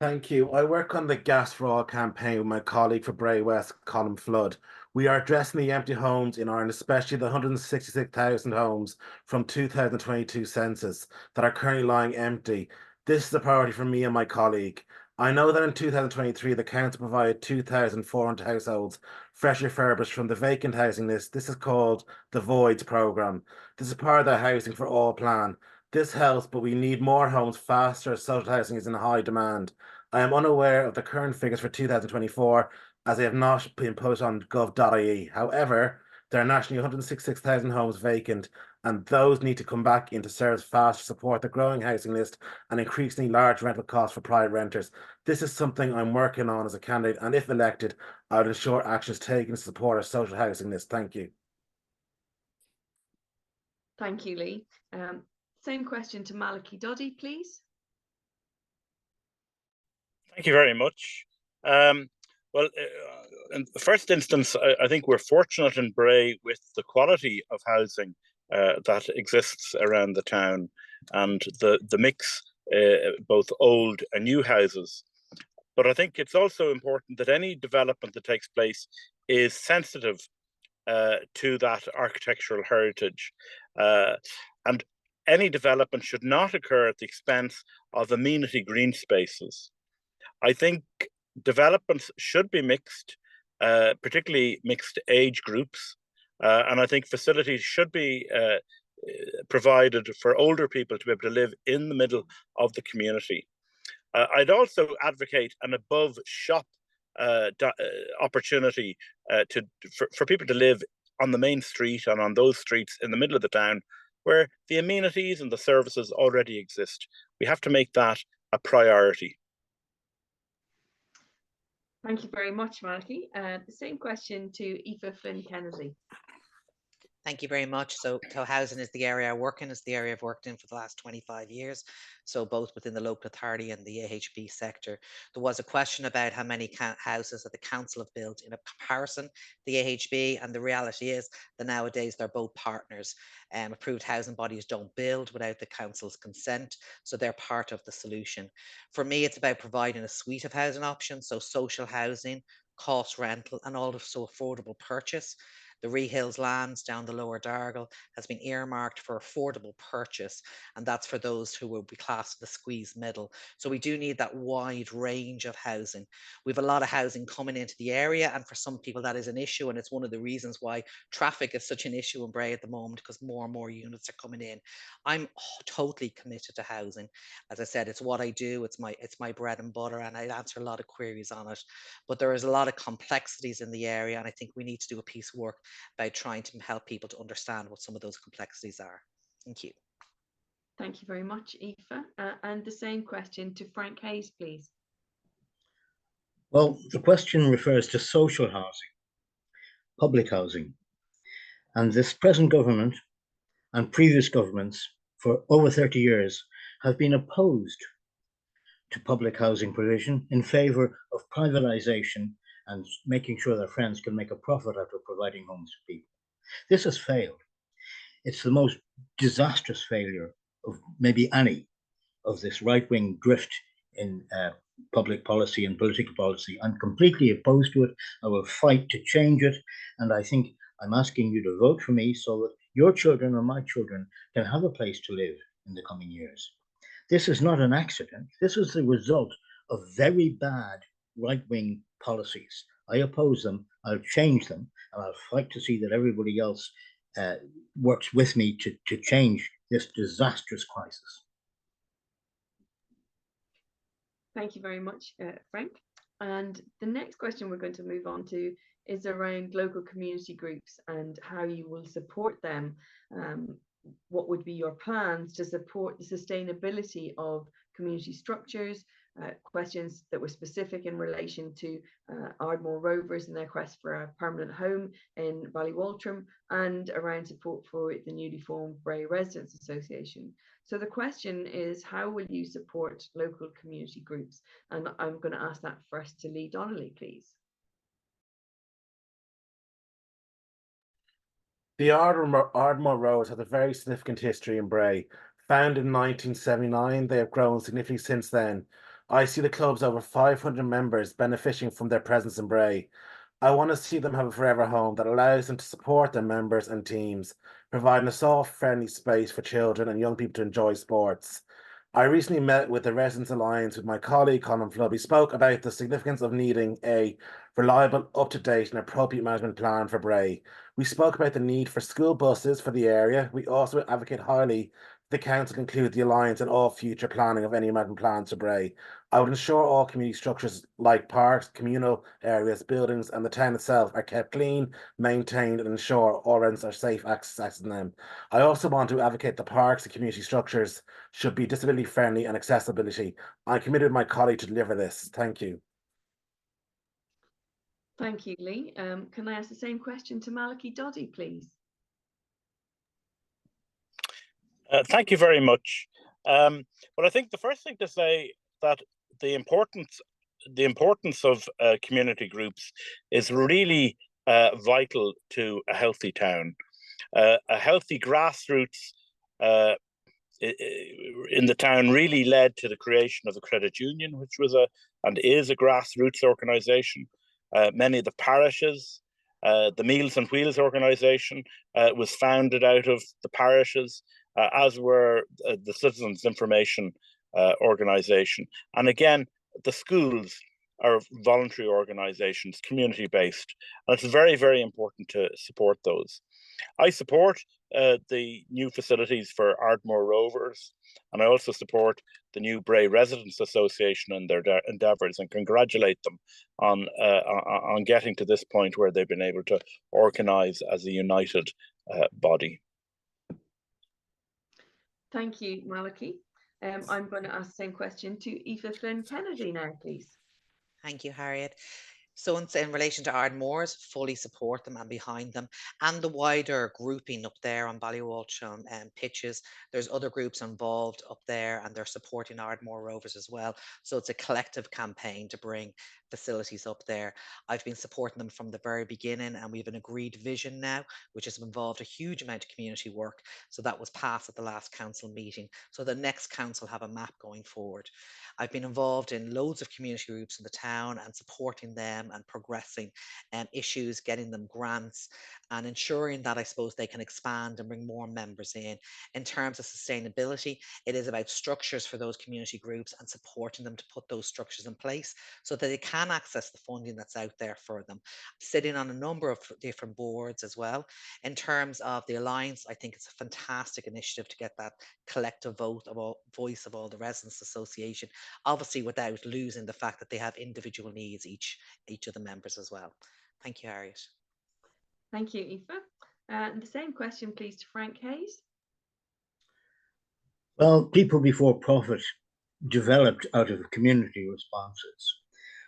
[SPEAKER 3] Thank you. I work on the Gas for All campaign with my colleague for Bray West, Colin Flood. We are addressing the empty homes in Ireland, especially the 166,000 homes from 2022 census that are currently lying empty. This is a priority for me and my colleague. I know that in 2023, the council provided 2,400 households fresh refurbished from the vacant housing list. This is called the Voids programme. This is part of the Housing for All plan. This helps, but we need more homes faster. Social housing is in high demand. I am unaware of the current figures for 2024 as they have not been posted on gov.ie. However, there are nationally 166,000 homes vacant, and those need to come back into service fast to support the growing housing list and increasingly large rental costs for private renters. This is something I'm working on as a candidate, and if elected, I would ensure action is taken to support our social housing list. Thank you.
[SPEAKER 2] Thank you, Lee. Same question to Malachaí Duddy, please.
[SPEAKER 4] Thank you very much. Well, in the first instance, I think we're fortunate in Bray with the quality of housing that exists around the town and the mix, both old and new houses. But I think it's also important that any development that takes place is sensitive to that architectural heritage. And any development should not occur at the expense of amenity green spaces. I think developments should be mixed, particularly mixed age groups. And I think facilities should be provided for older people to be able to live in the middle of the community. I'd also advocate an above shop opportunity for people to live on the main street and on those streets in the middle of the town where the amenities and the services already exist. We have to make that a priority.
[SPEAKER 2] Thank you very much, Malachaí. The same question to Aoife Flynn Kennedy.
[SPEAKER 5] Thank you very much. So co-housing is the area I work in, is the area I've worked in for the last 25 years. So both within the local authority and the AHB sector. There was a question about how many houses that the council have built in a comparison, the AHB, and the reality is that nowadays they're both partners. Approved housing bodies don't build without the council's consent, so they're part of the solution. For me, it's about providing a suite of housing options, so social housing, cost rental, and also affordable purchase. The Rehills lands down the lower Dargle has been earmarked for affordable purchase, and that's for those who will be classed the squeeze middle. So we do need that wide range of housing. We have a lot of housing coming into the area, and for some people that is an issue, and it's one of the reasons why traffic is such an issue in Bray at the moment, because more and more units are coming in. I'm totally committed to housing. As I said, it's what I do, it's my bread and butter, and I answer a lot of queries on it. But there is a lot of complexities in the area, and I think we need to do a piece of work by trying to help people to understand what some of those complexities are. Thank you.
[SPEAKER 2] Thank you very much, Aoife. And the same question to Frank Hayes, please.
[SPEAKER 7] Well, the question refers to social housing, public housing. And this present government and previous governments for over 30 years have been opposed to public housing provision in favour of privatisation and making sure their friends can make a profit out of providing homes to people. This has failed. It's the most disastrous failure of maybe any of this right-wing drift in public policy and political policy. I'm completely opposed to it. I will fight to change it. And I think I'm asking you to vote for me so that your children or my children can have a place to live in the coming years. This is not an accident. This is the result of very bad right-wing policies. I oppose them, I'll change them, and I'll fight to see that everybody else works with me to change this disastrous crisis.
[SPEAKER 2] Thank you very much, Frank. And the next question we're going to move on to is around local community groups and how you will support them. What would be your plans to support the sustainability of community structures, questions that were specific in relation to Ardmore Rovers and their quest for a permanent home in Ballywaltrim, and around support for the newly formed Bray Residents Association. So the question is, how will you support local community groups? And I'm going to ask that first to Lee Donnelly, please.
[SPEAKER 3] The Ardmore Rovers have a very significant history in Bray. Founded in 1979, they have grown significantly since then. I see the club's over 500 members benefiting from their presence in Bray. I want to see them have a forever home that allows them to support their members and teams, providing a soft, friendly space for children and young people to enjoy sports. I recently met with the Residents Alliance with my colleague Colin Flood. We spoke about the significance of needing a reliable, up-to-date and appropriate management plan for Bray. We spoke about the need for school buses for the area. We also advocate highly the council include the alliance in all future planning of any management plans for Bray. I would ensure all community structures like parks, communal areas, buildings and the town itself are kept clean, maintained and ensure all residents are safe accessing them. I also want to advocate the parks and community structures should be disability friendly and accessibility. I'm committed with my colleague to deliver this. Thank you.
[SPEAKER 2] Thank you, Lee. Can I ask the same question to Malachaí Duddy, please?
[SPEAKER 4] Thank you very much. But I think the first thing to say that the importance of community groups is really vital to a healthy town. A healthy grassroots in the town really led to the creation of the credit union, which was and is a grassroots organisation. Many of the parishes, the Meals and Wheels organisation was founded out of the parishes, as were the Citizens Information organisation. And again, the schools are voluntary organisations, community-based. And it's very, very important to support those. I support the new facilities for Ardmore Rovers, and I also support the new Bray Residents Association and their endeavours, and congratulate them on getting to this point where they've been able to organise as a united body.
[SPEAKER 2] Thank you, Malachaí. I'm going to ask the same question to Aoife Flynn Kennedy now, please.
[SPEAKER 5] Thank you, Harriet. So in relation to Ardmore's, fully support them and behind them, and the wider grouping up there on Ballywaltrim pitches. There's other groups involved up there and they're supporting Ardmore Rovers as well. So it's a collective campaign to bring facilities up there. I've been supporting them from the very beginning, and we have an agreed vision now, which has involved a huge amount of community work. So that was passed at the last council meeting. So the next council have a map going forward. I've been involved in loads of community groups in the town and supporting them and progressing issues, getting them grants and ensuring that I suppose they can expand and bring more members in. In terms of sustainability, it is about structures for those community groups and supporting them to put those structures in place so that they can access the funding that's out there for them. Sitting on a number of different boards as well. In terms of the Alliance, I think it's a fantastic initiative to get that collective voice of all the Residents Association, obviously without losing the fact that they have individual needs, each of the members as well. Thank you, Harriet.
[SPEAKER 2] Thank you, Aoife. The same question, please, to Frank Hayes.
[SPEAKER 7] Well, people before profit developed out of community responses.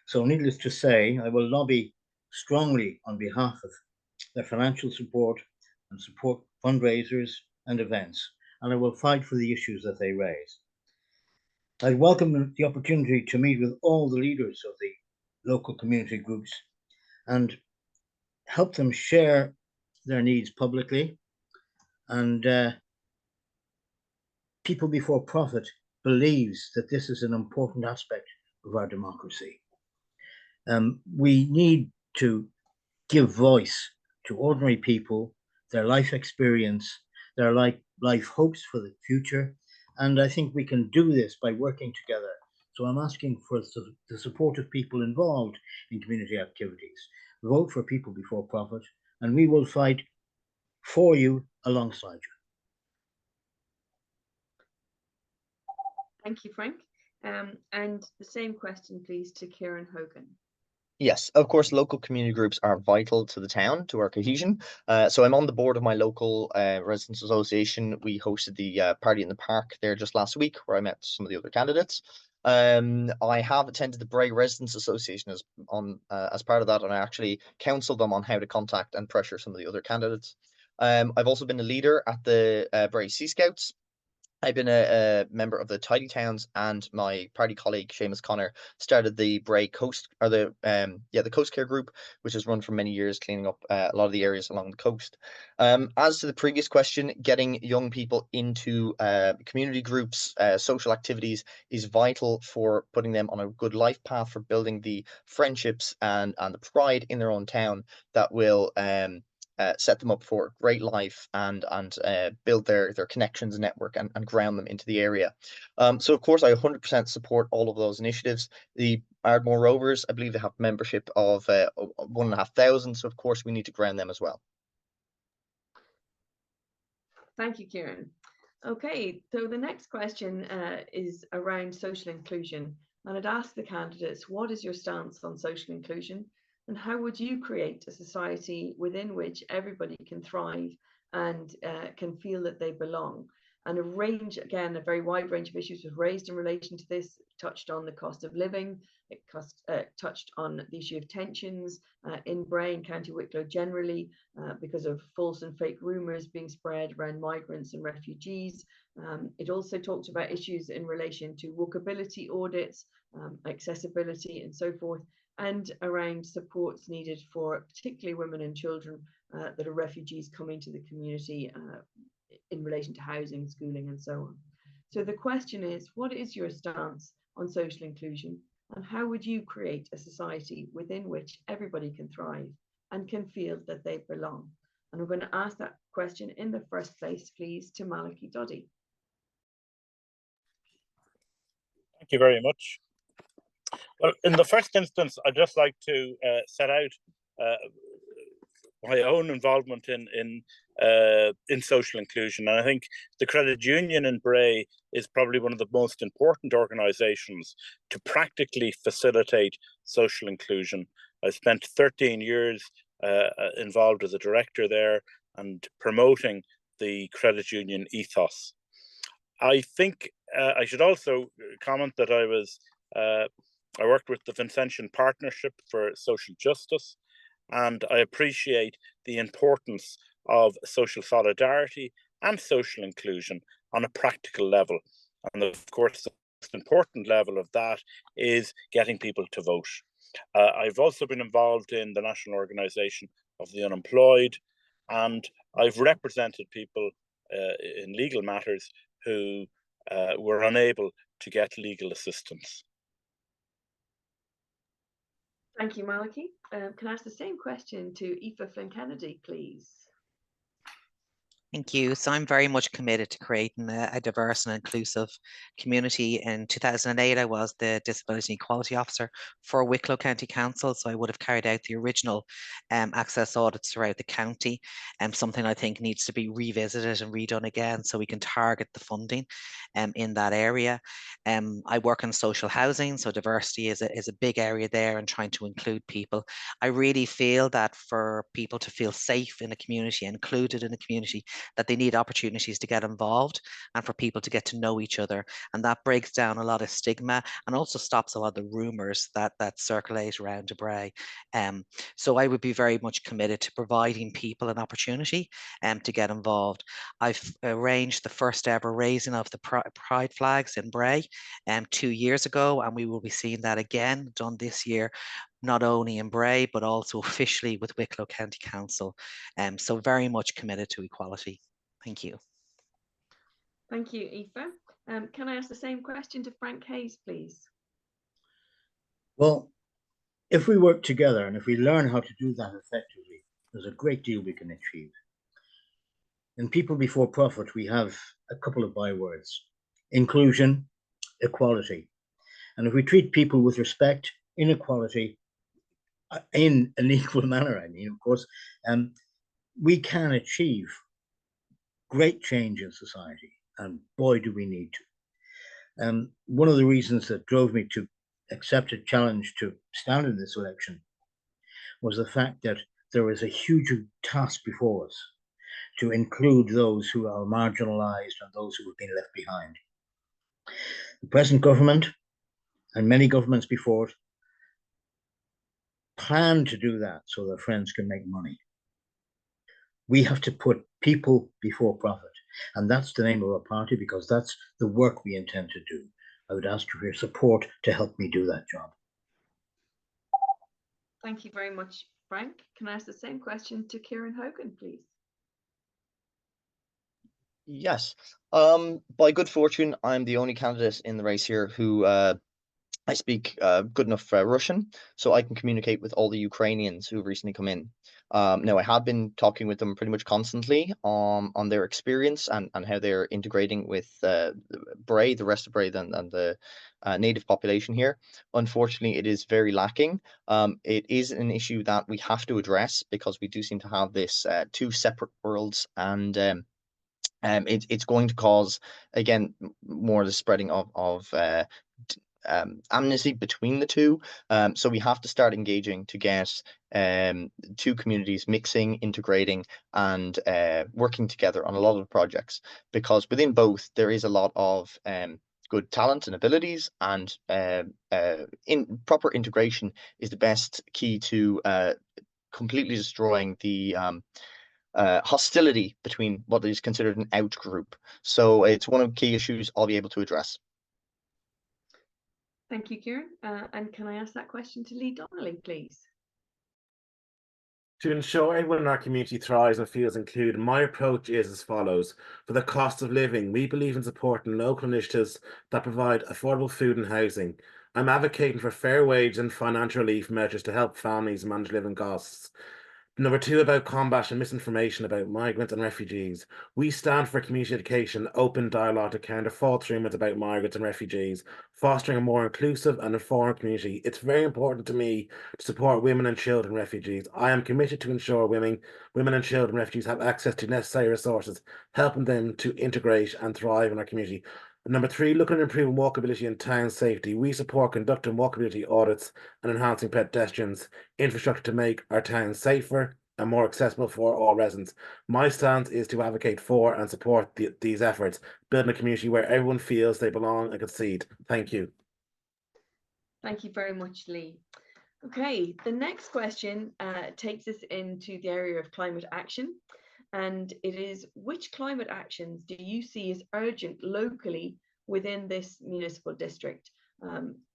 [SPEAKER 7] So needless to say, I will lobby strongly on behalf of their financial support and support fundraisers and events, and I will fight for the issues that they raise. I welcome the opportunity to meet with all the leaders of the local community groups and help them share their needs publicly. And people before profit believes that this is an important aspect of our democracy. We need to give voice to ordinary people, their life experience, their life hopes for the future. And I think we can do this by working together. So I'm asking for the support of people involved in community activities. Vote for people before profit, and we will fight for you alongside you.
[SPEAKER 2] Thank you, Frank. And the same question, please, to Ciaran Hogan.
[SPEAKER 6] Yes, of course, local community groups are vital to the town, to our cohesion. So I'm on the board of my local residents association. We hosted the party in the park there just last week, where I met some of the other candidates. I have attended the Bray Residents Association as part of that, and I actually counselled them on how to contact and pressure some of the other candidates. I've also been a leader at the Bray Sea Scouts. I've been a member of the Tidy Towns, and my party colleague Seamus Connor started the Bray Coast, or the Coast Care Group, which has run for many years, cleaning up a lot of the areas along the coast. As to the previous question, getting young people into community groups, social activities is vital for putting them on a good life path, for building the friendships and the pride in their own town that will set them up for great life and build their connections network and ground them into the area. So of course I 100% support all of those initiatives. The Ardmore Rovers, I believe they have membership of 1,500, so of course we need to ground them as well.
[SPEAKER 2] Thank you, Ciaran. Okay, so the next question is around social inclusion, and I'd ask the candidates, what is your stance on social inclusion? And how would you create a society within which everybody can thrive and can feel that they belong? And a very wide range of issues was raised in relation to this. It touched on the cost of living, it touched on the issue of tensions in Bray and County Wicklow generally because of false and fake rumours being spread around migrants and refugees. It also talked about issues in relation to walkability audits, accessibility and so forth, and around supports needed for particularly women and children that are refugees coming to the community in relation to housing, schooling and so on. So the question is, what is your stance on social inclusion, and how would you create a society within which everybody can thrive and can feel that they belong? And I'm going to ask that question in the first place, please, to Malachaí Duddy.
[SPEAKER 4] Thank you very much. Well, in the first instance, I'd just like to set out my own involvement in social inclusion, and I think the Credit Union in Bray is probably one of the most important organisations to practically facilitate social inclusion. I spent 13 years involved as a director there and promoting the Credit Union ethos. I think I should also comment that I worked with the Vincentian Partnership for Social Justice, and I appreciate the importance of social solidarity and social inclusion on a practical level. And of course, the most important level of that is getting people to vote. I've also been involved in the National Organisation of the Unemployed, and I've represented people in legal matters who were unable to get legal assistance.
[SPEAKER 2] Thank you, Malachaí. Can I ask the same question to Aoife Flynn Kennedy, please?
[SPEAKER 5] Thank you. So I'm very much committed to creating a diverse and inclusive community. In 2008, I was the Disability Equality Officer for Wicklow County Council, so I would have carried out the original access audits throughout the county, something I think needs to be revisited and redone again so we can target the funding in that area. I work in social housing, so diversity is a big area there and trying to include people. I really feel that for people to feel safe in a community, included in a community, that they need opportunities to get involved and for people to get to know each other. And that breaks down a lot of stigma and also stops a lot of the rumours that circulate around Bray. So I would be very much committed to providing people an opportunity to get involved. I've arranged the first ever raising of the Pride flags in Bray 2 years ago, and we will be seeing that again done this year, not only in Bray, but also officially with Wicklow County Council. So very much committed to equality. Thank you.
[SPEAKER 2] Thank you, Aoife. Can I ask the same question to Frank Hayes, please?
[SPEAKER 7] Well, if we work together and if we learn how to do that effectively, there's a great deal we can achieve. In People Before Profit, we have a couple of bywords: inclusion, equality. And if we treat people with respect, inequality, in an equal manner, I mean, of course, we can achieve great change in society, and boy, do we need to. One of the reasons that drove me to accept a challenge to stand in this election was the fact that there is a huge task before us to include those who are marginalized and those who have been left behind. The present government and many governments before it plan to do that so their friends can make money. We have to put people before profit, and that's the name of our party, because that's the work we intend to do. I would ask for your support to help me do that job.
[SPEAKER 2] Thank you very much, Frank. Can I ask the same question to Ciaran Hogan, please?
[SPEAKER 6] Yes. By good fortune, I'm the only candidate in the race here who I speak good enough Russian, so I can communicate with all the Ukrainians who've recently come in. Now, I have been talking with them pretty much constantly on their experience and how they're integrating with Bray, the rest of Bray, and the native population here. Unfortunately, it is very lacking. It is an issue that we have to address because we do seem to have this two separate worlds, and it's going to cause, again, more the spreading of amnesty between the two. So we have to start engaging to get two communities mixing, integrating, and working together on a lot of projects, because within both there is a lot of good talent and abilities, and in proper integration is the best key to completely destroying the hostility between what is considered an out group. So it's one of the key issues I'll be able to address.
[SPEAKER 2] Thank you, Ciaran. And can I ask that question to Lee Donnelly, please?
[SPEAKER 3] To ensure everyone in our community thrives and feels included, my approach is as follows. For the cost of living, we believe in supporting local initiatives that provide affordable food and housing. I'm advocating for fair wage and financial relief measures to help families manage living costs. Number two, about combating misinformation about migrants and refugees. We stand for community education, open dialogue to counter false rumours about migrants and refugees, fostering a more inclusive and informed community. It's very important to me to support women and children refugees. I am committed to ensure women and children refugees have access to necessary resources, helping them to integrate and thrive in our community. Number three, looking at improving walkability and town safety. We support conducting walkability audits and enhancing pedestrians infrastructure to make our towns safer and more accessible for all residents. My stance is to advocate for and support these efforts, building a community where everyone feels they belong and succeed. Thank you.
[SPEAKER 2] Thank you very much, Lee. Okay, the next question takes us into the area of climate action. And it is, which climate actions do you see as urgent locally within this municipal district?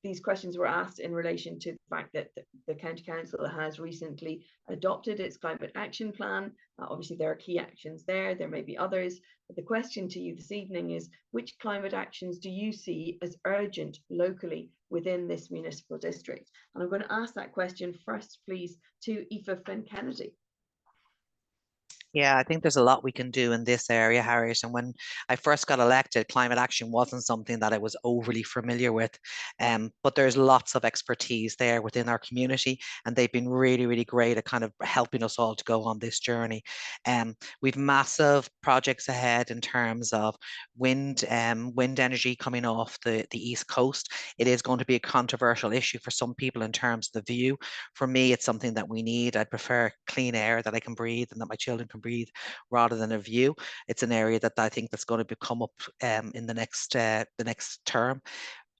[SPEAKER 2] These questions were asked in relation to the fact that the County Council has recently adopted its climate action plan. Obviously, there are key actions there. There may be others. But the question to you this evening is, which climate actions do you see as urgent locally within this municipal district? And I'm going to ask that question first, please, to Aoife Flynn Kennedy.
[SPEAKER 5] Yeah, I think there's a lot we can do in this area, Harriet. And when I first got elected, climate action wasn't something that I was overly familiar with. But there's lots of expertise there within our community, and they've been really, really great at kind of helping us all to go on this journey. We've massive projects ahead in terms of wind energy coming off the East Coast. It is going to be a controversial issue for some people in terms of the view. For me, it's something that we need. I'd prefer clean air that I can breathe and that my children can breathe rather than a view. It's an area that I think that's going to come up in the next term.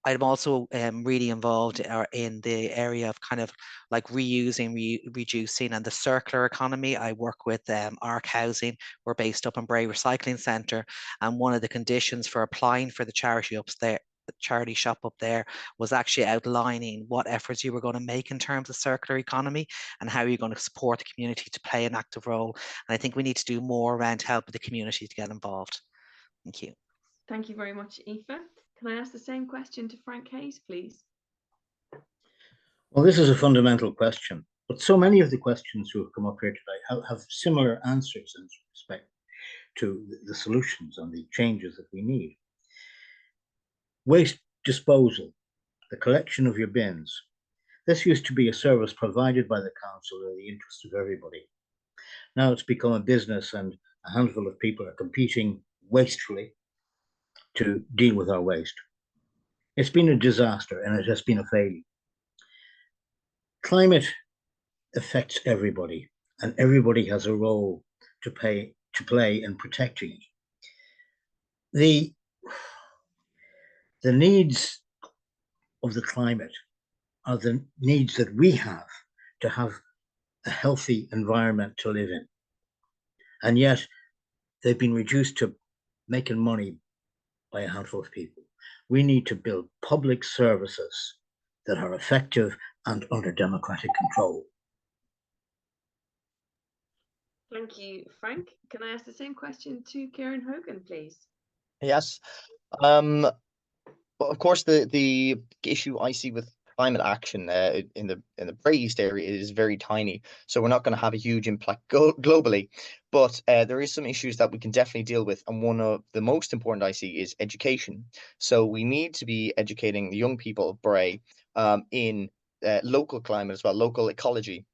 [SPEAKER 5] I'm also really involved in the area of kind of like reusing, reducing, and the circular economy. I work with ARC Housing. We're based up in Bray Recycling Centre, and one of the conditions for applying for the charity shop up there was actually outlining what efforts you were going to make in terms of circular economy and how you're going to support the community to play an active role. And I think we need to do more around helping the community to get involved. Thank you.
[SPEAKER 2] Thank you very much, Aoife. Can I ask the same question to Frank Hayes, please?
[SPEAKER 7] Well, this is a fundamental question, but so many of the questions who have come up here today have similar answers in respect to the solutions and the changes that we need. Waste disposal, the collection of your bins. This used to be a service provided by the council in the interest of everybody. Now it's become a business, and a handful of people are competing wastefully to deal with our waste. It's been a disaster, and it has been a failure. Climate affects everybody, and everybody has a role to play in protecting it. The needs of the climate are the needs that we have to have a healthy environment to live in. And yet they've been reduced to making money by a handful of people. We need to build public services that are effective and under democratic control.
[SPEAKER 2] Thank you, Frank. Can I ask the same question to Ciaran Hogan, please?
[SPEAKER 6] Yes. Well, of course, the issue I see with climate action in the Bray East area is very tiny, so we're not going to have a huge impact globally. But there is some issues that we can definitely deal with, and one of the most important I see is education. So we need to be educating the young people of Bray in local climate as well, local ecology.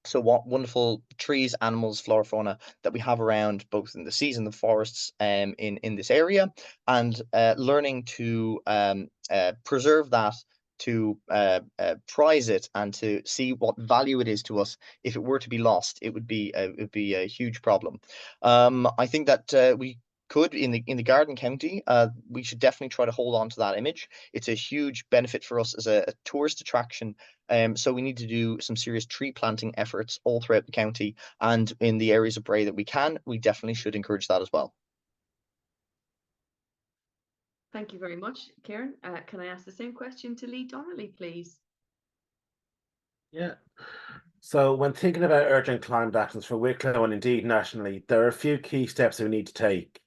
[SPEAKER 6] So what wonderful trees, animals, flora, fauna that we have around both in the seas and the forests in this area, and learning to preserve that, to prize it, and to see what value it is to us. If it were to be lost, it would be a huge problem. I think that we could in the Garden County, we should definitely try to hold on to that image. It's a huge benefit for us as a tourist attraction. So we need to do some serious tree planting efforts all throughout the county, and in the areas of Bray that we can, we definitely should encourage that as well.
[SPEAKER 2] Thank you very much, Ciaran. Can I ask the same question to Lee Donnelly, please?
[SPEAKER 3] Yeah. So when thinking about urgent climate actions for Wicklow and indeed nationally, there are a few key steps that we need to take.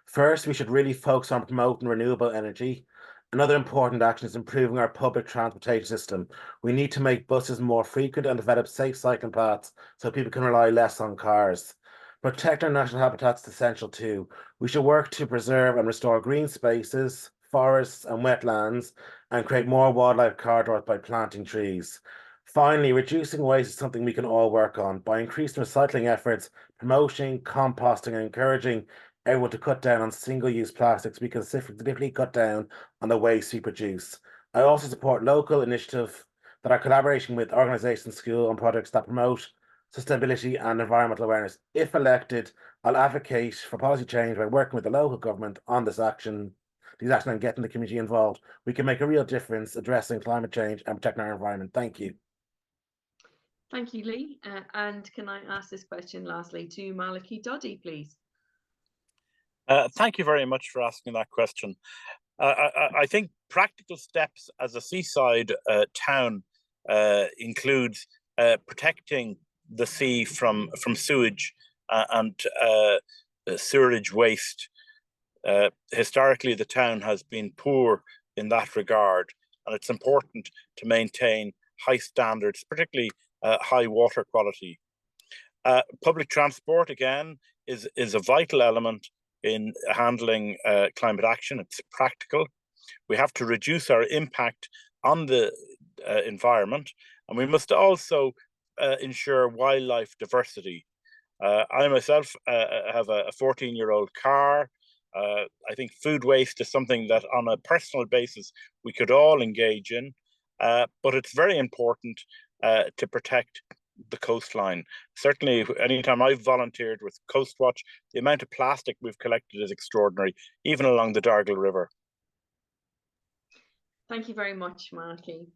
[SPEAKER 3] First, we should really focus on promoting renewable energy. Another important action is improving our public transportation system. We need to make buses more frequent and develop safe cycling paths so people can rely less on cars. Protect our national habitats is essential too. We should work to preserve and restore green spaces, forests and wetlands, and create more wildlife corridors by planting trees. Finally, reducing waste is something we can all work on by increasing recycling efforts, promoting composting, and encouraging everyone to cut down on single-use plastics. We can significantly cut down on the waste we produce. I also support local initiatives that are collaborating with organisations, schools, and projects that promote sustainability and environmental awareness. If elected, I'll advocate for policy change by working with the local government on these actions and getting the community involved. We can make a real difference addressing climate change and protecting our environment. Thank you.
[SPEAKER 2] Thank you, Lee. And can I ask this question lastly to Malachaí Duddy, please?
[SPEAKER 4] Thank you very much for asking that question. I think practical steps as a seaside town includes protecting the sea from sewage and sewerage waste. Historically, the town has been poor in that regard, and it's important to maintain high standards, particularly high water quality. Public transport, again, is a vital element in handling climate action. It's practical. We have to reduce our impact on the environment, and we must also ensure wildlife diversity. I myself have a 14-year-old car. I think food waste is something that on a personal basis we could all engage in, but it's very important to protect the coastline. Certainly, anytime I've volunteered with Coast Watch, the amount of plastic we've collected is extraordinary, even along the Dargle River.
[SPEAKER 2] Thank you very much, Malachaí.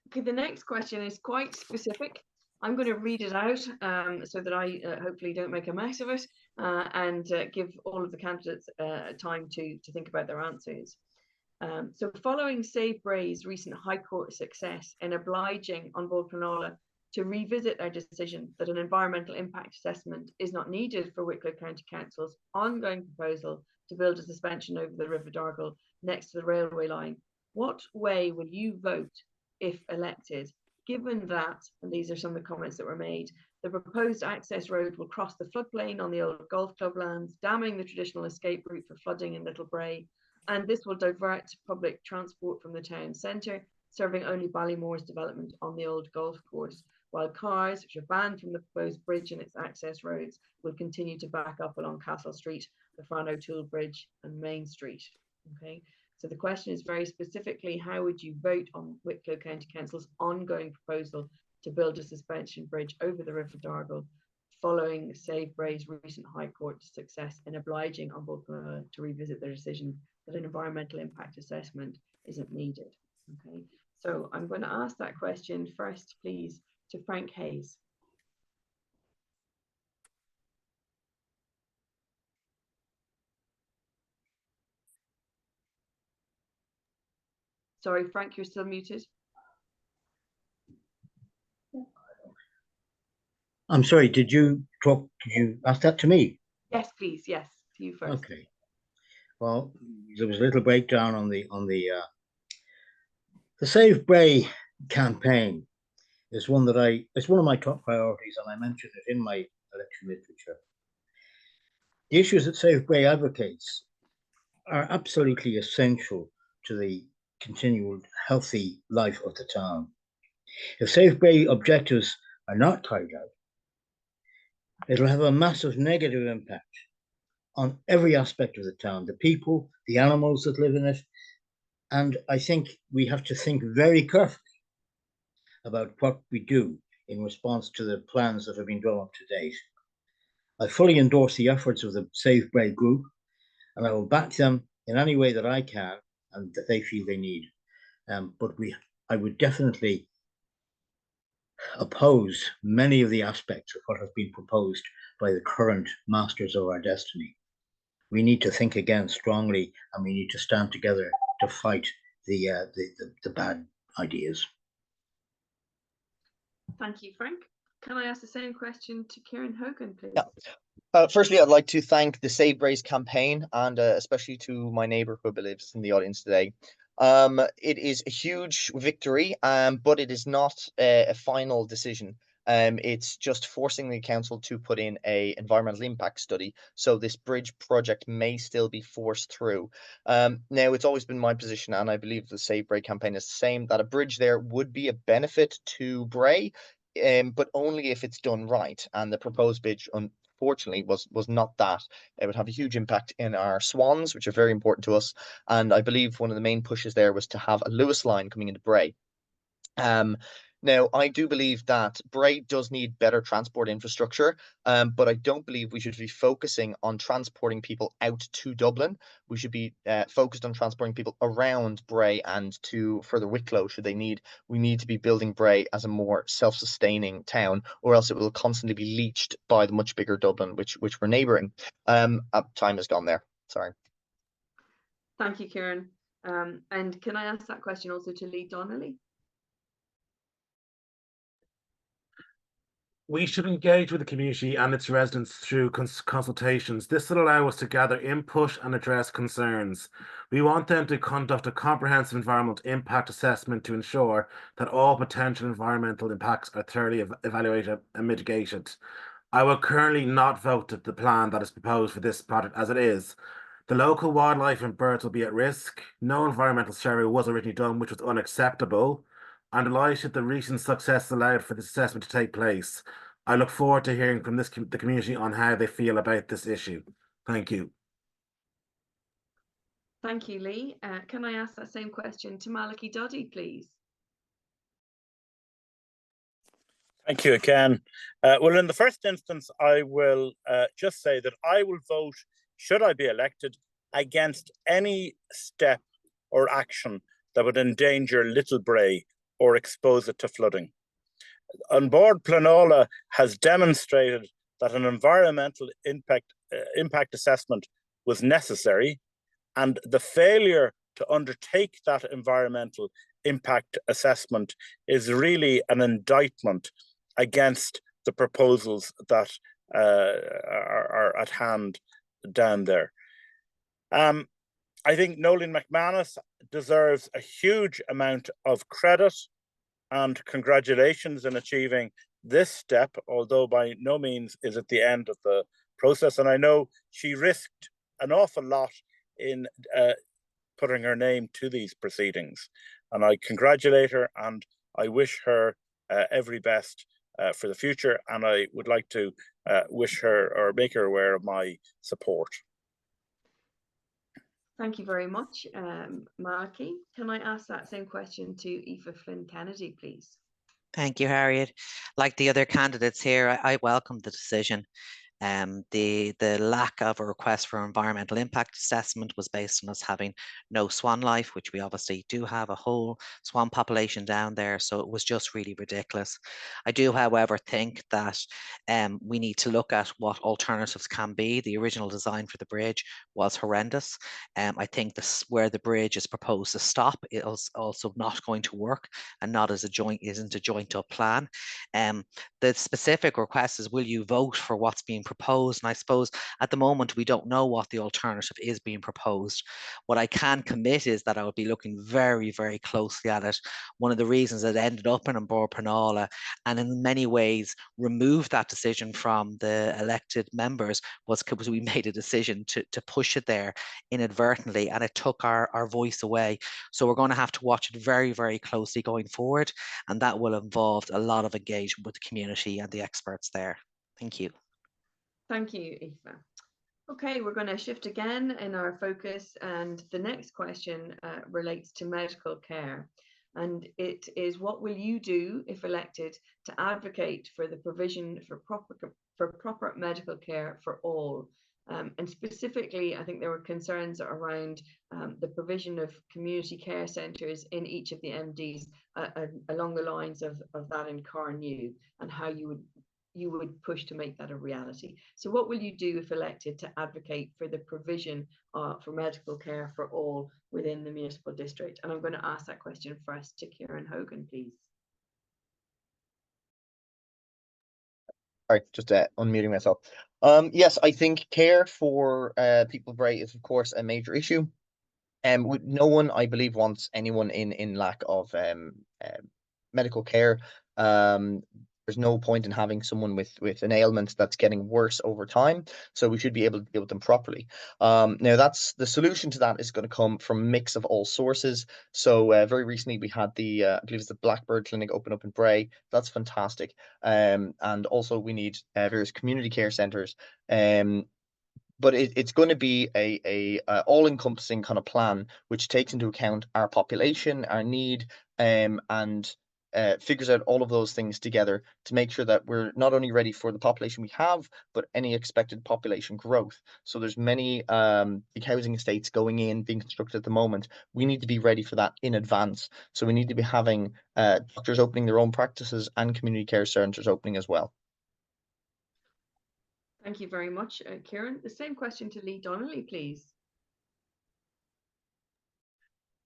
[SPEAKER 2] Okay, the next question is quite specific. I'm going to read it out so that I hopefully don't make a mess of it and give all of the candidates time to think about their answers. So following Save Bray's recent High Court success in obliging An Bord Pleanála to revisit their decision that an environmental impact assessment is not needed for Wicklow County Council's ongoing proposal to build a suspension over the River Dargle next to the railway line, what way will you vote if elected, given that, and these are some of the comments that were made, the proposed access road will cross the floodplain on the old golf club lands, damming the traditional escape route for flooding in Little Bray, and this will divert public transport from the town centre, serving only Ballymore's development on the old golf course, while cars, which are banned from the proposed bridge and its access roads, will continue to back up along Castle Street, the Fran O'Toole Bridge and Main Street. Okay, so the question is very specifically, how would you vote on Wicklow County Council's ongoing proposal to build a suspension bridge over the River Dargle, following Save Bray's recent High Court success in obliging An Bord Pleanála to revisit their decision that an environmental impact assessment isn't needed? Okay, So I'm going to ask that question first, please, to Frank Hayes. Sorry, Frank, you're still muted.
[SPEAKER 7] I'm sorry, did you ask that to me?
[SPEAKER 2] Yes, please. Yes, to you first.
[SPEAKER 7] Okay. Well, there was a little breakdown on the Save Bray campaign is one that it's one of my top priorities, and I mentioned it in my election literature. The issues that Save Bray advocates are absolutely essential to the continual healthy life of the town. If Save Bray objectives are not carried out, it'll have a massive negative impact on every aspect of the town, the people, the animals that live in it. And I think we have to think very carefully about what we do in response to the plans that have been drawn up to date. I fully endorse the efforts of the Save Bray group, and I will back them in any way that I can and that they feel they need. But I would definitely oppose many of the aspects of what have been proposed by the current masters of our destiny. We need to think again strongly, and we need to stand together to fight the bad ideas.
[SPEAKER 2] Thank you, Frank. Can I ask the same question to Ciaran Hogan, please?
[SPEAKER 6] Yeah. Firstly, I'd like to thank the Save Brays campaign, and especially to my neighbour who believes in the audience today. It is a huge victory, but it is not a final decision. It's just forcing the council to put in a environmental impact study, so this bridge project may still be forced through. Now, it's always been my position, and I believe the Save Bray campaign is the same, that a bridge there would be a benefit to Bray, but only if it's done right. And the proposed bridge, unfortunately, was not that. It would have a huge impact in our swans, which are very important to us. And I believe one of the main pushes there was to have a Lewis line coming into Bray. Now, I do believe that Bray does need better transport infrastructure, but I don't believe we should be focusing on transporting people out to Dublin. We should be focused on transporting people around Bray and to further Wicklow should they need. We need to be building Bray as a more self-sustaining town, or else it will constantly be leached by the much bigger Dublin, which we're neighbouring. Time has gone there. Sorry.
[SPEAKER 2] Thank you, Ciaran. And can I ask that question also to Lee Donnelly?
[SPEAKER 3] We should engage with the community and its residents through consultations. This will allow us to gather input and address concerns. We want them to conduct a comprehensive environmental impact assessment to ensure that all potential environmental impacts are thoroughly evaluated and mitigated. I will currently not vote the plan that is proposed for this project as it is. The local wildlife and birds will be at risk. No environmental survey was originally done, which was unacceptable. I'm delighted the recent success allowed for this assessment to take place. I look forward to hearing from the community on how they feel about this issue. Thank you.
[SPEAKER 2] Thank you, Lee. Can I ask that same question to Malachaí Duddy, please?
[SPEAKER 4] Thank you again. Well, in the first instance, I will just say that I will vote, should I be elected, against any step or action that would endanger Little Bray or expose it to flooding. On board Planola has demonstrated that an environmental impact assessment was necessary, and the failure to undertake that environmental impact assessment is really an indictment against the proposals that are at hand down there. I think Nolan McManus deserves a huge amount of credit and congratulations in achieving this step, although by no means is it the end of the process. And I know she risked an awful lot in putting her name to these proceedings. And I congratulate her and I wish her every best for the future. And I would like to wish her or make her aware of my support.
[SPEAKER 2] Thank you very much, Malachaí. Can I ask that same question to Aoife Flynn Kennedy, please?
[SPEAKER 5] Thank you, Harriet. Like the other candidates here, I welcome the decision. The lack of a request for environmental impact assessment was based on us having no swan life, which we obviously do have a whole swan population down there. So it was just really ridiculous. I do, however, think that we need to look at what alternatives can be. The original design for the bridge was horrendous. I think this, where the bridge is proposed to stop, is also not going to work, and not as a joint, isn't a joint up plan. The specific request is, will you vote for what's being proposed? And I suppose at the moment we don't know what the alternative is being proposed. What I can commit is that I will be looking very, very closely at it. One of the reasons it ended up in Bord Pernala, and in many ways removed that decision from the elected members, was because we made a decision to push it there inadvertently, and it took our voice away. So we're going to have to watch it very, very closely going forward, and that will involve a lot of engagement with the community and the experts there. Thank you.
[SPEAKER 2] Thank you, Aoife. Okay, we're going to shift again in our focus, and the next question relates to medical care. And it is, what will you do, if elected, to advocate for the provision for proper medical care for all? And specifically, I think there were concerns around the provision of community care centres in each of the MDs along the lines of that in Carnew, and how you would push to make that a reality. So what will you do, if elected, to advocate for the provision for medical care for all within the municipal district? And I'm going to ask that question first to Ciaran Hogan, please.
[SPEAKER 6] All right, just unmuting myself. Yes, I think care for people of Bray is, of course, a major issue. No one, I believe, wants anyone in lack of medical care. There's no point in having someone with an ailment that's getting worse over time. So we should be able to deal with them properly. Now, that's the solution to that is going to come from a mix of all sources. So very recently we had the I believe it's the Blackbird Clinic open up in Bray. That's fantastic. And also we need various community care centres. But it's going to be a all-encompassing kind of plan, which takes into account our population, our need, and figures out all of those things together to make sure that we're not only ready for the population we have, but any expected population growth. So there's many big housing estates going in, being constructed at the moment. We need to be ready for that in advance. So we need to be having doctors opening their own practices and community care centres opening as well.
[SPEAKER 2] Thank you very much, Ciaran. The same question to Lee Donnelly, please.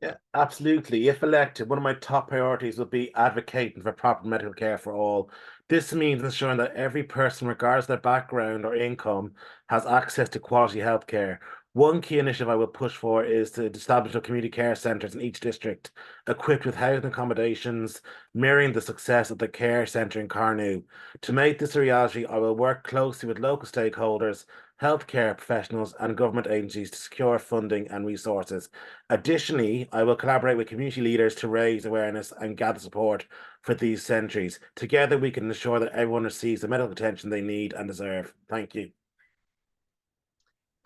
[SPEAKER 3] Yeah, absolutely. If elected, one of my top priorities will be advocating for proper medical care for all. This means ensuring that every person, regardless of their background or income, has access to quality health care. One key initiative I will push for is to establish community care centres in each district, equipped with housing accommodations, mirroring the success of the care centre in Carnew. To make this a reality, I will work closely with local stakeholders, healthcare professionals, and government agencies to secure funding and resources. Additionally, I will collaborate with community leaders to raise awareness and gather support for these centres. Together, we can ensure that everyone receives the medical attention they need and deserve. Thank you.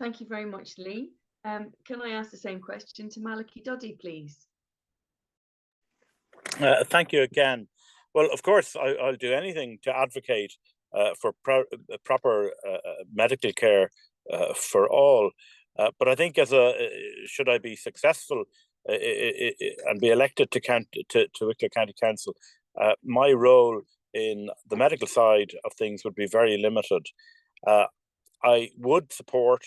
[SPEAKER 2] Thank you very much, Lee. Can I ask the same question to Malachaí Duddy, please?
[SPEAKER 4] Thank you again. Well, of course, I'll do anything to advocate for proper medical care for all. But I think, should I be successful and be elected to Wicklow County Council, my role in the medical side of things would be very limited. I would support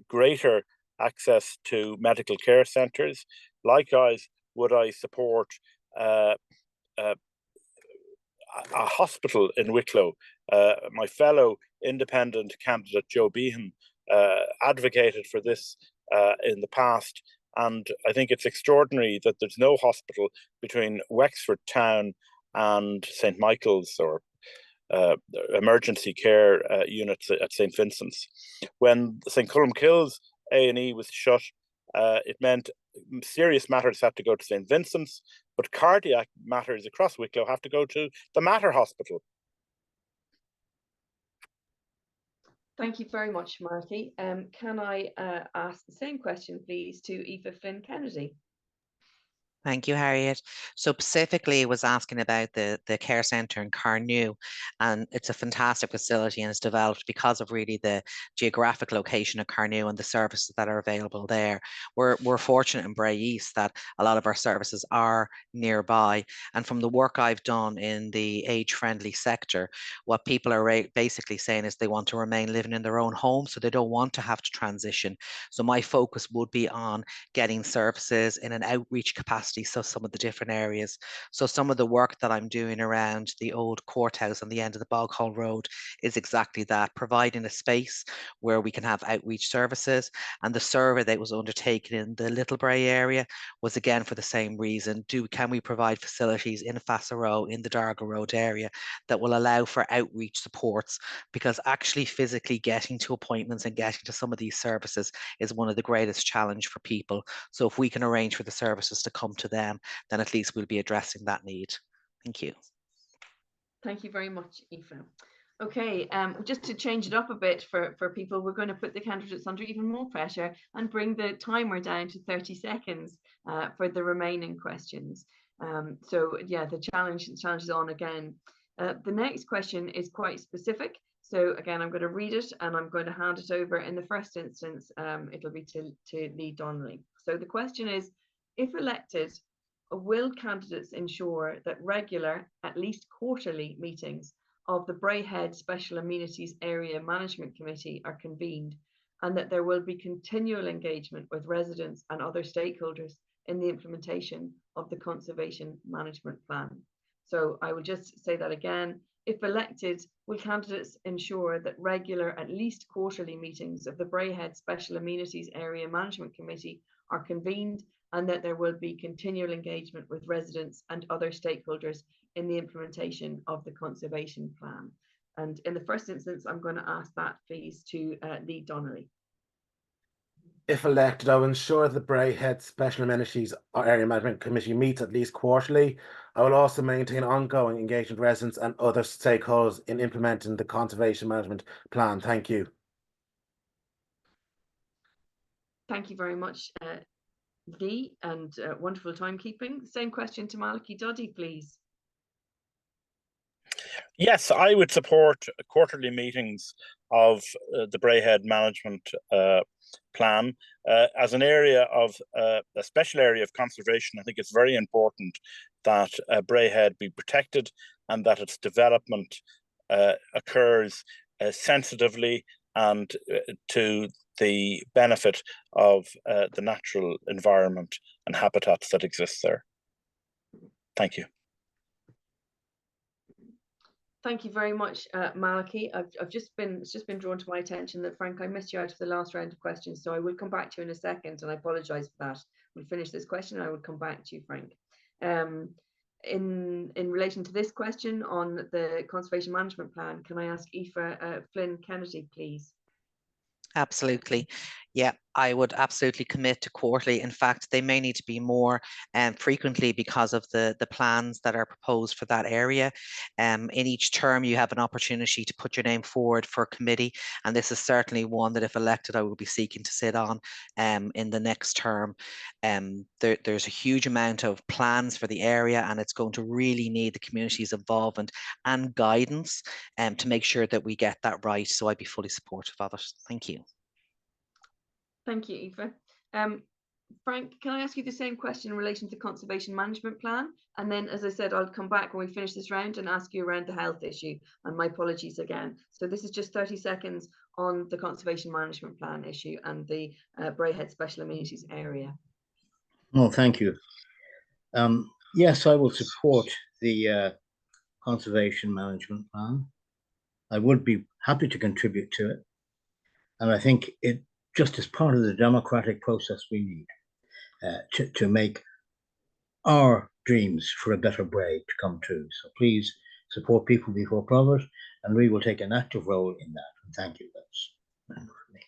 [SPEAKER 4] greater access to medical care centres. Likewise, would I support a hospital in Wicklow. My fellow independent candidate, Joe Behan, advocated for this in the past. And I think it's extraordinary that there's no hospital between Wexford Town and St. Michael's, or emergency care units at St. Vincent's. When St. Columkille's A&E was shut, it meant serious matters had to go to St. Vincent's, but cardiac matters across Wicklow have to go to the Mater Hospital.
[SPEAKER 2] Thank you very much, Malachaí. Can I ask the same question, please, to Aoife Flynn Kennedy?
[SPEAKER 5] Thank you, Harriet. So specifically, it was asking about the care centre in Carnew, and it's a fantastic facility and it's developed because of really the geographic location of Carnew and the services that are available there. We're fortunate in Bray East that a lot of our services are nearby, and from the work I've done in the age-friendly sector, what people are basically saying is they want to remain living in their own home, so they don't want to have to transition. So my focus would be on getting services in an outreach capacity, so some of the different areas. So some of the work that I'm doing around the old courthouse on the end of the Boghall Road is exactly that, providing a space where we can have outreach services. And the survey that was undertaken in the Little Bray area was again for the same reason. Can we provide facilities in Fassaro, in the Dargle Road area that will allow for outreach supports? Because actually physically getting to appointments and getting to some of these services is one of the greatest challenge for people. So if we can arrange for the services to come to them, then at least we'll be addressing that need. Thank you.
[SPEAKER 2] Thank you very much, Aoife. Okay, just to change it up a bit for people, we're going to put the candidates under even more pressure and bring the timer down to 30 seconds for the remaining questions. So yeah, the challenge is on again. The next question is quite specific. So again, I'm going to read it and I'm going to hand it over. In the first instance, it'll be to Lee Donnelly. So the question is, if elected, will candidates ensure that regular, at least quarterly meetings of the Brayhead Special Amenities Area Management Committee are convened, and that there will be continual engagement with residents and other stakeholders in the implementation of the Conservation Management Plan? So I will just say that again. If elected, will candidates ensure that regular, at least quarterly meetings of the Brayhead Special Amenities Area Management Committee are convened, and that there will be continual engagement with residents and other stakeholders in the implementation of the conservation plan? And in the first instance, I'm going to ask that please to Lee Donnelly.
[SPEAKER 3] If elected, I will ensure the Brayhead Special Amenities Area Management Committee meets at least quarterly. I will also maintain ongoing engagement with residents and other stakeholders in implementing the conservation management plan. Thank you.
[SPEAKER 2] Thank you very much, Lee, and wonderful timekeeping. Same question to Malachaí Duddy, please.
[SPEAKER 4] Yes, I would support quarterly meetings of the Brayhead Management Plan as an area of a special area of conservation. I think it's very important that Brayhead be protected and that its development occurs sensitively and to the benefit of the natural environment and habitats that exist there. Thank you.
[SPEAKER 2] Thank you very much, Malachaí. It's just been drawn to my attention that, Frank, I missed you out of the last round of questions, so I will come back to you in a second, and I apologise for that. We'll finish this question and I will come back to you, Frank. In relation to this question on the Conservation Management Plan, can I ask Aoife Flynn Kennedy, please?
[SPEAKER 5] Absolutely. Yeah, I would absolutely commit to quarterly. In fact, they may need to be more frequently because of the plans that are proposed for that area. In each term, you have an opportunity to put your name forward for a committee, and this is certainly one that, if elected, I will be seeking to sit on in the next term. There's a huge amount of plans for the area, and it's going to really need the community's involvement and guidance to make sure that we get that right. So I'd be fully supportive of it. Thank you.
[SPEAKER 2] Thank you, Aoife. Frank, can I ask you the same question in relation to the Conservation Management Plan? And then, as I said, I'll come back when we finish this round and ask you around the health issue. And my apologies again. So this is just 30 seconds on the Conservation Management Plan issue and the Brayhead Special Amenities area.
[SPEAKER 7] Oh, thank you. Yes, I will support the Conservation Management Plan. I would be happy to contribute to it. And I think it just as part of the democratic process we need to make our dreams for a better Bray to come true. So please support People Before Profit, and we will take an active role in that. And thank you. That's for me.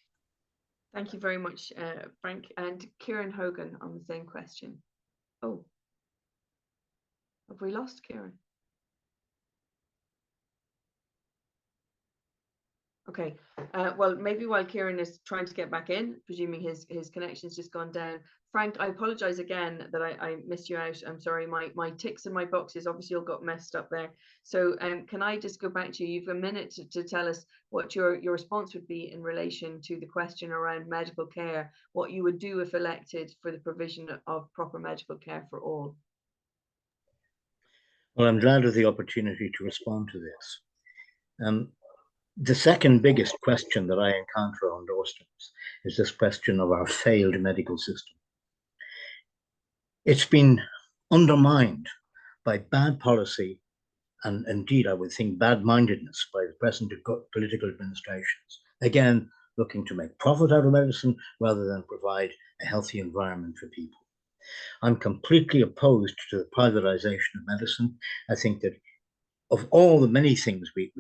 [SPEAKER 2] Thank you very much, Frank. And Ciaran Hogan on the same question. Oh, have we lost Ciaran? Okay, well, maybe while Ciaran is trying to get back in, presuming his connection's just gone down. Frank, I apologise again that I missed you out. I'm sorry, my ticks and my boxes obviously all got messed up there. So can I just go back to you? You've a minute to tell us what your response would be in relation to the question around medical care, what you would do if elected for the provision of proper medical care for all.
[SPEAKER 7] Well, I'm glad of the opportunity to respond to this. The second biggest question that I encounter on doorsteps is this question of our failed medical system. It's been undermined by bad policy and indeed, I would think, bad-mindedness by the present political administrations. Again, looking to make profit out of medicine rather than provide a healthy environment for people. I'm completely opposed to the privatization of medicine. I think that of all the many things we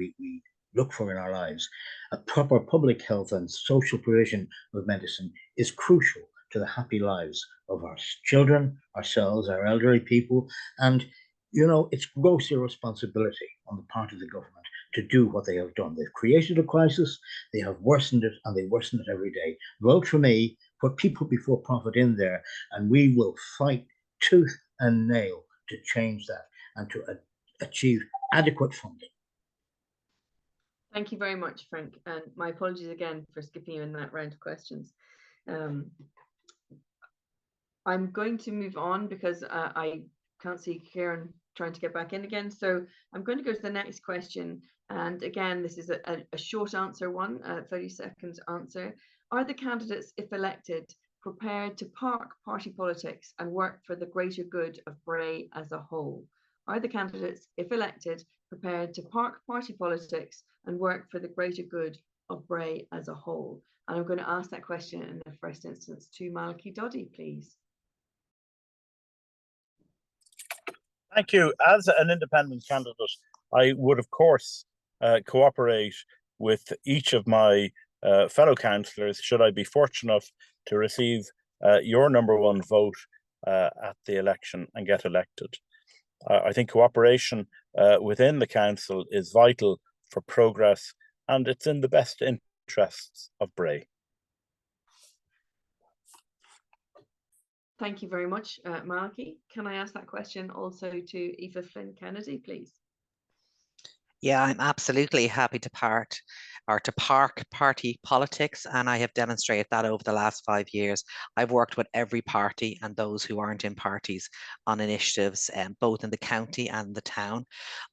[SPEAKER 7] look for in our lives, a proper public health and social provision of medicine is crucial to the happy lives of our children, ourselves, our elderly people. And, you know, it's gross irresponsibility on the part of the government to do what they have done. They've created a crisis, they have worsened it, and they worsen it every day. Vote for me, put people before profit in there, and we will fight tooth and nail to change that and to achieve adequate funding.
[SPEAKER 2] Thank you very much, Frank, and my apologies again for skipping you in that round of questions. I'm going to move on because I can't see Ciaran trying to get back in again. So I'm going to go to the next question. And again, this is a short answer one, 30-second answer. Are the candidates, if elected, prepared to park party politics and work for the greater good of Bray as a whole? Are the candidates, if elected, prepared to park party politics and work for the greater good of Bray as a whole? And I'm going to ask that question in the first instance to Malachaí Duddy, please.
[SPEAKER 4] Thank you. As an independent candidate, I would, of course, cooperate with each of my fellow councillors should I be fortunate enough to receive your #1 vote at the election and get elected. I think cooperation within the council is vital for progress, and it's in the best interests of Bray.
[SPEAKER 2] Thank you very much, Malachaí. Can I ask that question also to Aoife Flynn Kennedy, please?
[SPEAKER 5] Yeah, I'm absolutely happy to park party politics, and I have demonstrated that over the last 5 years. I've worked with every party and those who aren't in parties on initiatives, both in the county and the town.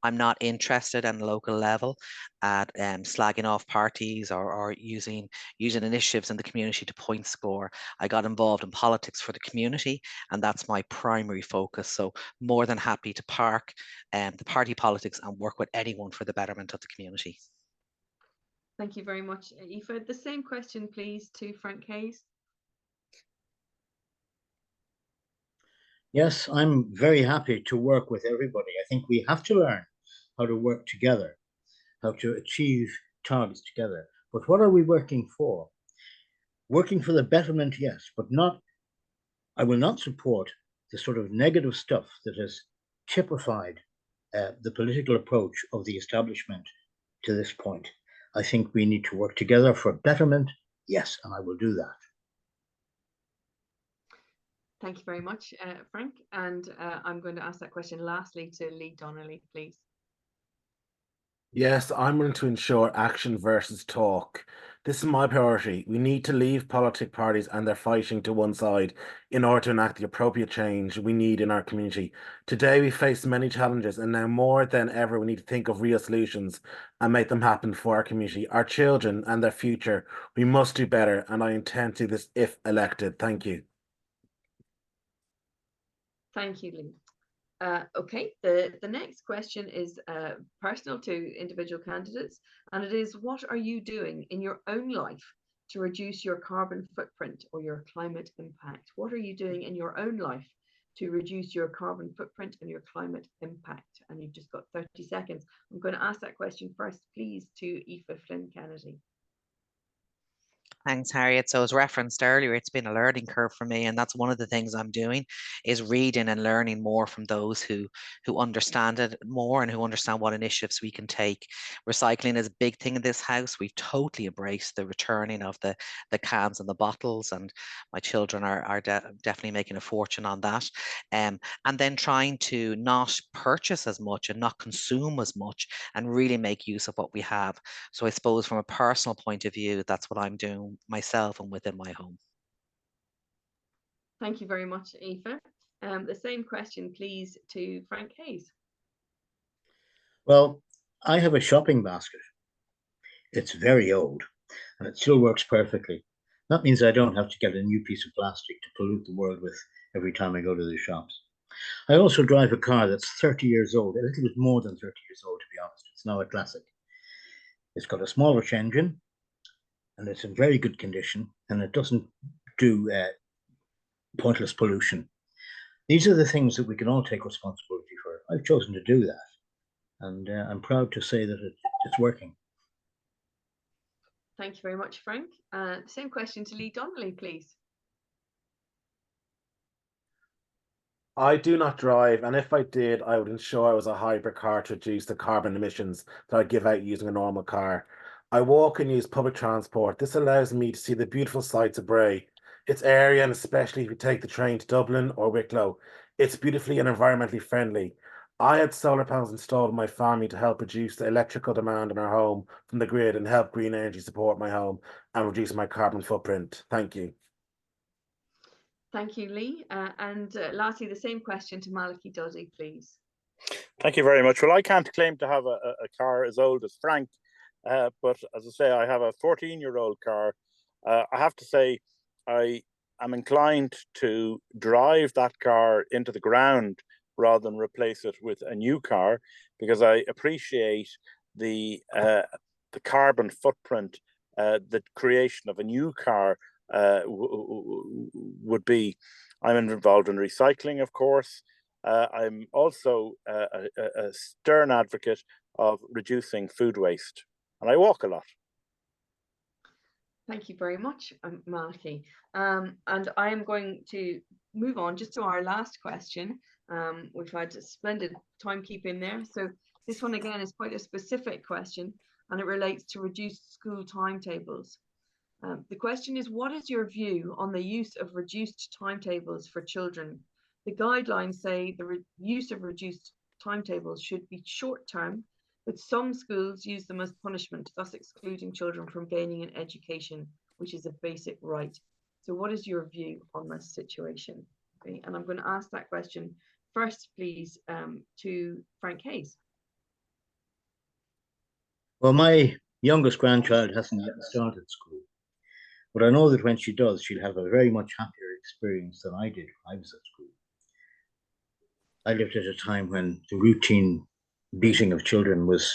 [SPEAKER 5] I'm not interested at a local level at slagging off parties or using initiatives in the community to point score. I got involved in politics for the community, and that's my primary focus. So more than happy to park the party politics and work with anyone for the betterment of the community.
[SPEAKER 2] Thank you very much, Aoife. The same question, please, to Frank Hayes.
[SPEAKER 7] Yes, I'm very happy to work with everybody. I think we have to learn how to work together, how to achieve targets together. But what are we working for? Working for the betterment, yes, but not, I will not support the sort of negative stuff that has typified the political approach of the establishment to this point. I think we need to work together for betterment, yes, and I will do that.
[SPEAKER 2] Thank you very much, Frank. And I'm going to ask that question lastly to Lee Donnelly, please.
[SPEAKER 3] Yes, I'm willing to ensure action versus talk. This is my priority. We need to leave politic parties and their fighting to one side in order to enact the appropriate change we need in our community. Today we face many challenges, and now more than ever we need to think of real solutions and make them happen for our community, our children and their future. We must do better, and I intend to do this if elected. Thank you.
[SPEAKER 2] Thank you, Lee. Okay, the next question is personal to individual candidates, and it is, what are you doing in your own life to reduce your carbon footprint or your climate impact? What are you doing in your own life to reduce your carbon footprint and your climate impact? And you've just got 30 seconds. I'm going to ask that question first, please, to Aoife Flynn Kennedy.
[SPEAKER 5] Thanks, Harriet. So as referenced earlier, it's been a learning curve for me, and that's one of the things I'm doing is reading and learning more from those who understand it more and who understand what initiatives we can take. Recycling is a big thing in this house. We've totally embraced the returning of the cans and the bottles, and my children are definitely making a fortune on that. And then trying to not purchase as much and not consume as much and really make use of what we have. So I suppose from a personal point of view, that's what I'm doing myself and within my home.
[SPEAKER 2] Thank you very much, Aoife. The same question, please, to Frank Hayes.
[SPEAKER 7] Well, I have a shopping basket. It's very old and it still works perfectly. That means I don't have to get a new piece of plastic to pollute the world with every time I go to the shops. I also drive a car that's 30 years old, a little bit more than 30 years old, to be honest. It's now a classic. It's got a smallish engine, and it's in very good condition, and it doesn't do pointless pollution. These are the things that we can all take responsibility for. I've chosen to do that, and I'm proud to say that it's working.
[SPEAKER 2] Thank you very much, Frank. Same question to Lee Donnelly, please.
[SPEAKER 3] I do not drive, and if I did, I would ensure I was a hybrid car to reduce the carbon emissions that I give out using a normal car. I walk and use public transport. This allows me to see the beautiful sights of Bray, its area, and especially if you take the train to Dublin or Wicklow. It's beautifully and environmentally friendly. I had solar panels installed in my family to help reduce the electrical demand in our home from the grid and help green energy support my home and reduce my carbon footprint. Thank you.
[SPEAKER 2] Thank you, Lee. Lastly, the same question to Malachaí Duddy, please.
[SPEAKER 4] Thank you very much. Well, I can't claim to have a car as old as Frank, but as I say, I have a 14-year-old car. I have to say, I am inclined to drive that car into the ground rather than replace it with a new car, because I appreciate the carbon footprint the creation of a new car would be. I'm involved in recycling, of course. I'm also a stern advocate of reducing food waste, and I walk a lot.
[SPEAKER 2] Thank you very much, Malachaí. And I am going to move on just to our last question. We've had a splendid timekeeping there. So this one again is quite a specific question, and it relates to reduced school timetables. The question is, what is your view on the use of reduced timetables for children? The guidelines say the use of reduced timetables should be short-term, but some schools use them as punishment, thus excluding children from gaining an education, which is a basic right. So what is your view on this situation? Okay, and I'm going to ask that question first, please, to Frank Hayes.
[SPEAKER 7] Well, my youngest grandchild hasn't yet started school, but I know that when she does, she'll have a very much happier experience than I did when I was at school. I lived at a time when the routine beating of children was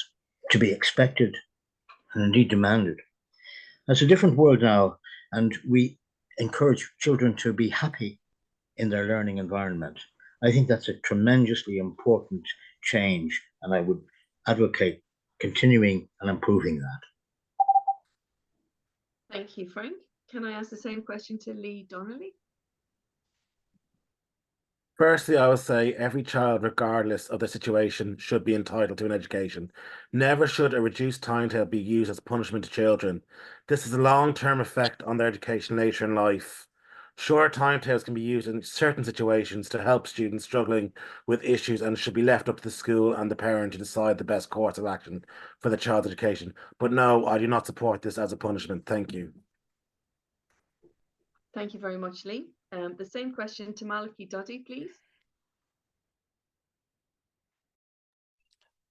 [SPEAKER 7] to be expected and indeed demanded. It's a different world now, and we encourage children to be happy in their learning environment. I think that's a tremendously important change, and I would advocate continuing and improving that.
[SPEAKER 2] Thank you, Frank. Can I ask the same question to Lee Donnelly?
[SPEAKER 3] Firstly, I would say every child, regardless of the situation, should be entitled to an education. Never should a reduced timetable be used as punishment to children. This has a long-term effect on their education later in life. Short timetables can be used in certain situations to help students struggling with issues and should be left up to the school and the parent to decide the best course of action for the child's education. But no, I do not support this as a punishment. Thank you.
[SPEAKER 2] Thank you very much, Lee. The same question to Malachaí Duddy, please.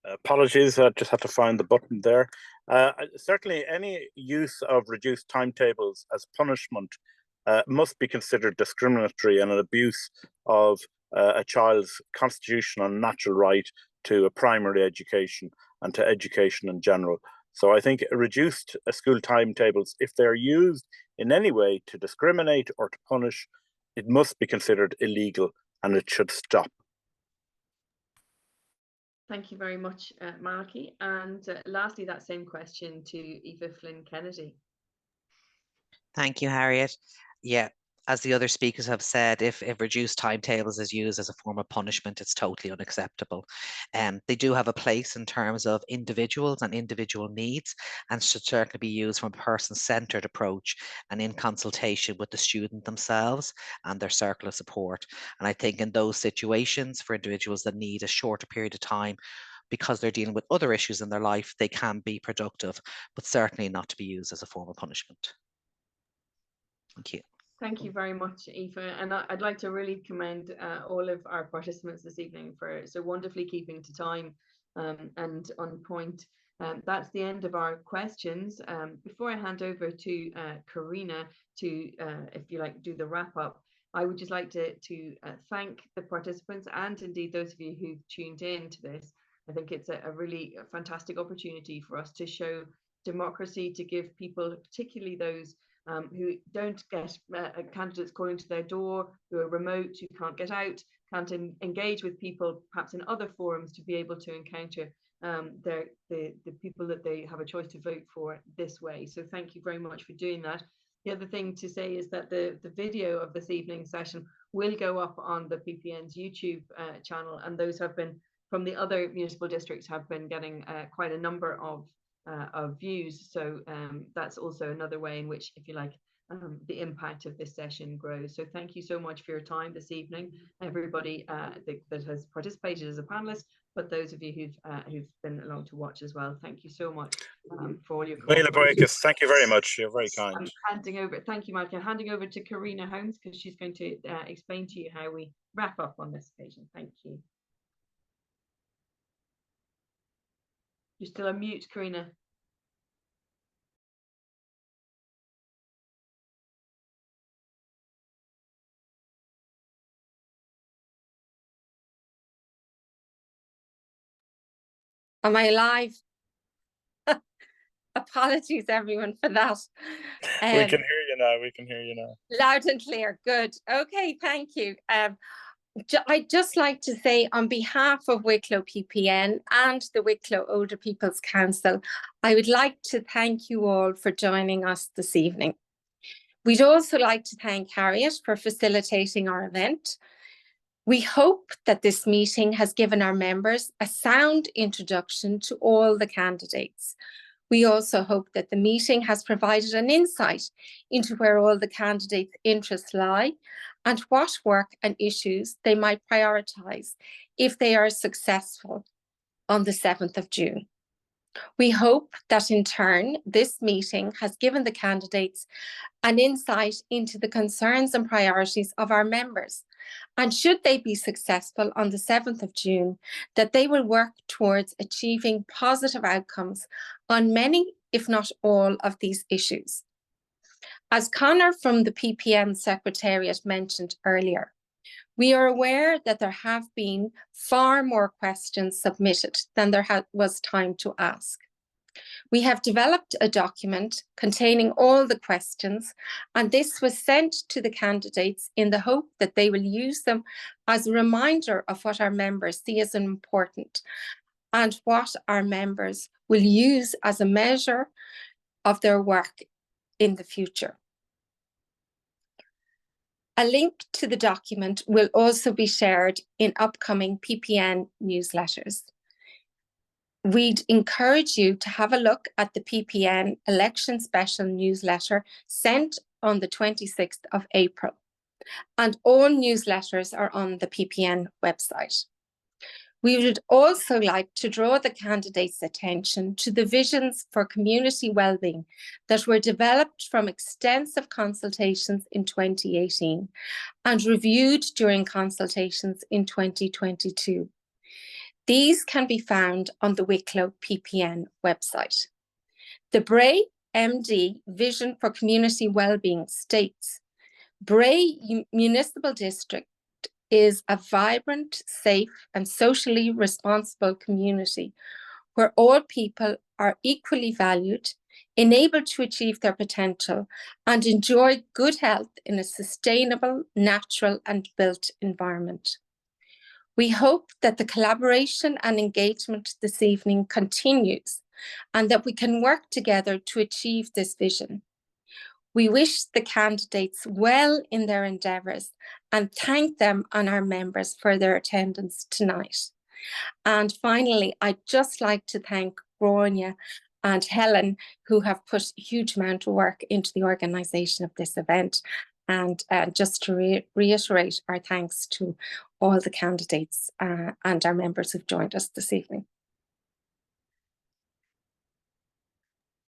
[SPEAKER 4] Apologies, I just had to find the button there. Certainly, any use of reduced timetables as punishment must be considered discriminatory and an abuse of a child's constitutional and natural right to a primary education and to education in general. So I think reduced school timetables, if they're used in any way to discriminate or to punish, it must be considered illegal and it should stop.
[SPEAKER 2] Thank you very much, Malachaí. And lastly, that same question to Aoife Flynn Kennedy.
[SPEAKER 5] Thank you, Harriet. Yeah, as the other speakers have said, if reduced timetables is used as a form of punishment, it's totally unacceptable. They do have a place in terms of individuals and individual needs, and should certainly be used from a person-centered approach and in consultation with the student themselves and their circle of support. And I think in those situations, for individuals that need a shorter period of time, because they're dealing with other issues in their life, they can be productive, but certainly not to be used as a form of punishment. Thank you.
[SPEAKER 2] Thank you very much, Aoife. And I'd like to really commend all of our participants this evening for so wonderfully keeping to time and on point. That's the end of our questions. Before I hand over to Karina to, if you like, do the wrap up, I would just like to thank the participants and indeed those of you who've tuned in to this. I think it's a really fantastic opportunity for us to show democracy, to give people, particularly those who don't get candidates calling to their door, who are remote, who can't get out, can't engage with people perhaps in other forums, to be able to encounter the people that they have a choice to vote for this way. So thank you very much for doing that. The other thing to say is that the video of this evening's session will go up on the PPN's YouTube channel, and those have been from the other municipal districts have been getting quite a number of views. So that's also another way in which, if you like, the impact of this session grows. So thank you so much for your time this evening, everybody that has participated as a panelist, but those of you who've been along to watch as well. Thank you so much for all your
[SPEAKER 4] comments. Thank you very much. You're very kind.
[SPEAKER 2] I'm handing over. Thank you, Mike. I'm handing over to Karina Holmes because she's going to explain to you how we wrap up on this occasion. Thank you. You're still on mute, Karina.
[SPEAKER 8] Am I live? Apologies, everyone, for that.
[SPEAKER 4] We can hear you now. We can hear you now.
[SPEAKER 8] Loud and clear. Good. Okay, thank you. I'd just like to say, on behalf of Wicklow PPN and the Wicklow Older People's Council, I would like to thank you all for joining us this evening. We'd also like to thank Harriet for facilitating our event. We hope that this meeting has given our members a sound introduction to all the candidates. We also hope that the meeting has provided an insight into where all the candidates' interests lie and what work and issues they might prioritise if they are successful on the 7th of June. We hope that in turn, this meeting has given the candidates an insight into the concerns and priorities of our members. And should they be successful on the 7th of June, that they will work towards achieving positive outcomes on many, if not all, of these issues. As Conor from the PPN Secretariat mentioned earlier, we are aware that there have been far more questions submitted than there was time to ask. We have developed a document containing all the questions, and this was sent to the candidates in the hope that they will use them as a reminder of what our members see as important and what our members will use as a measure of their work in the future. A link to the document will also be shared in upcoming PPN newsletters. We'd encourage you to have a look at the PPN Election Special newsletter sent on the 26th of April. And all newsletters are on the PPN website. We would also like to draw the candidates' attention to the visions for community wellbeing that were developed from extensive consultations in 2018 and reviewed during consultations in 2022. These can be found on the Wicklow PPN website. The Bray MD Vision for Community Wellbeing states, Bray Municipal District is a vibrant, safe and socially responsible community where all people are equally valued, enabled to achieve their potential and enjoy good health in a sustainable, natural and built environment. We hope that the collaboration and engagement this evening continues and that we can work together to achieve this vision. We wish the candidates well in their endeavours and thank them and our members for their attendance tonight. And finally, I'd just like to thank Grania and Helen, who have put a huge amount of work into the organisation of this event. And just to reiterate our thanks to all the candidates and our members who've joined us this evening.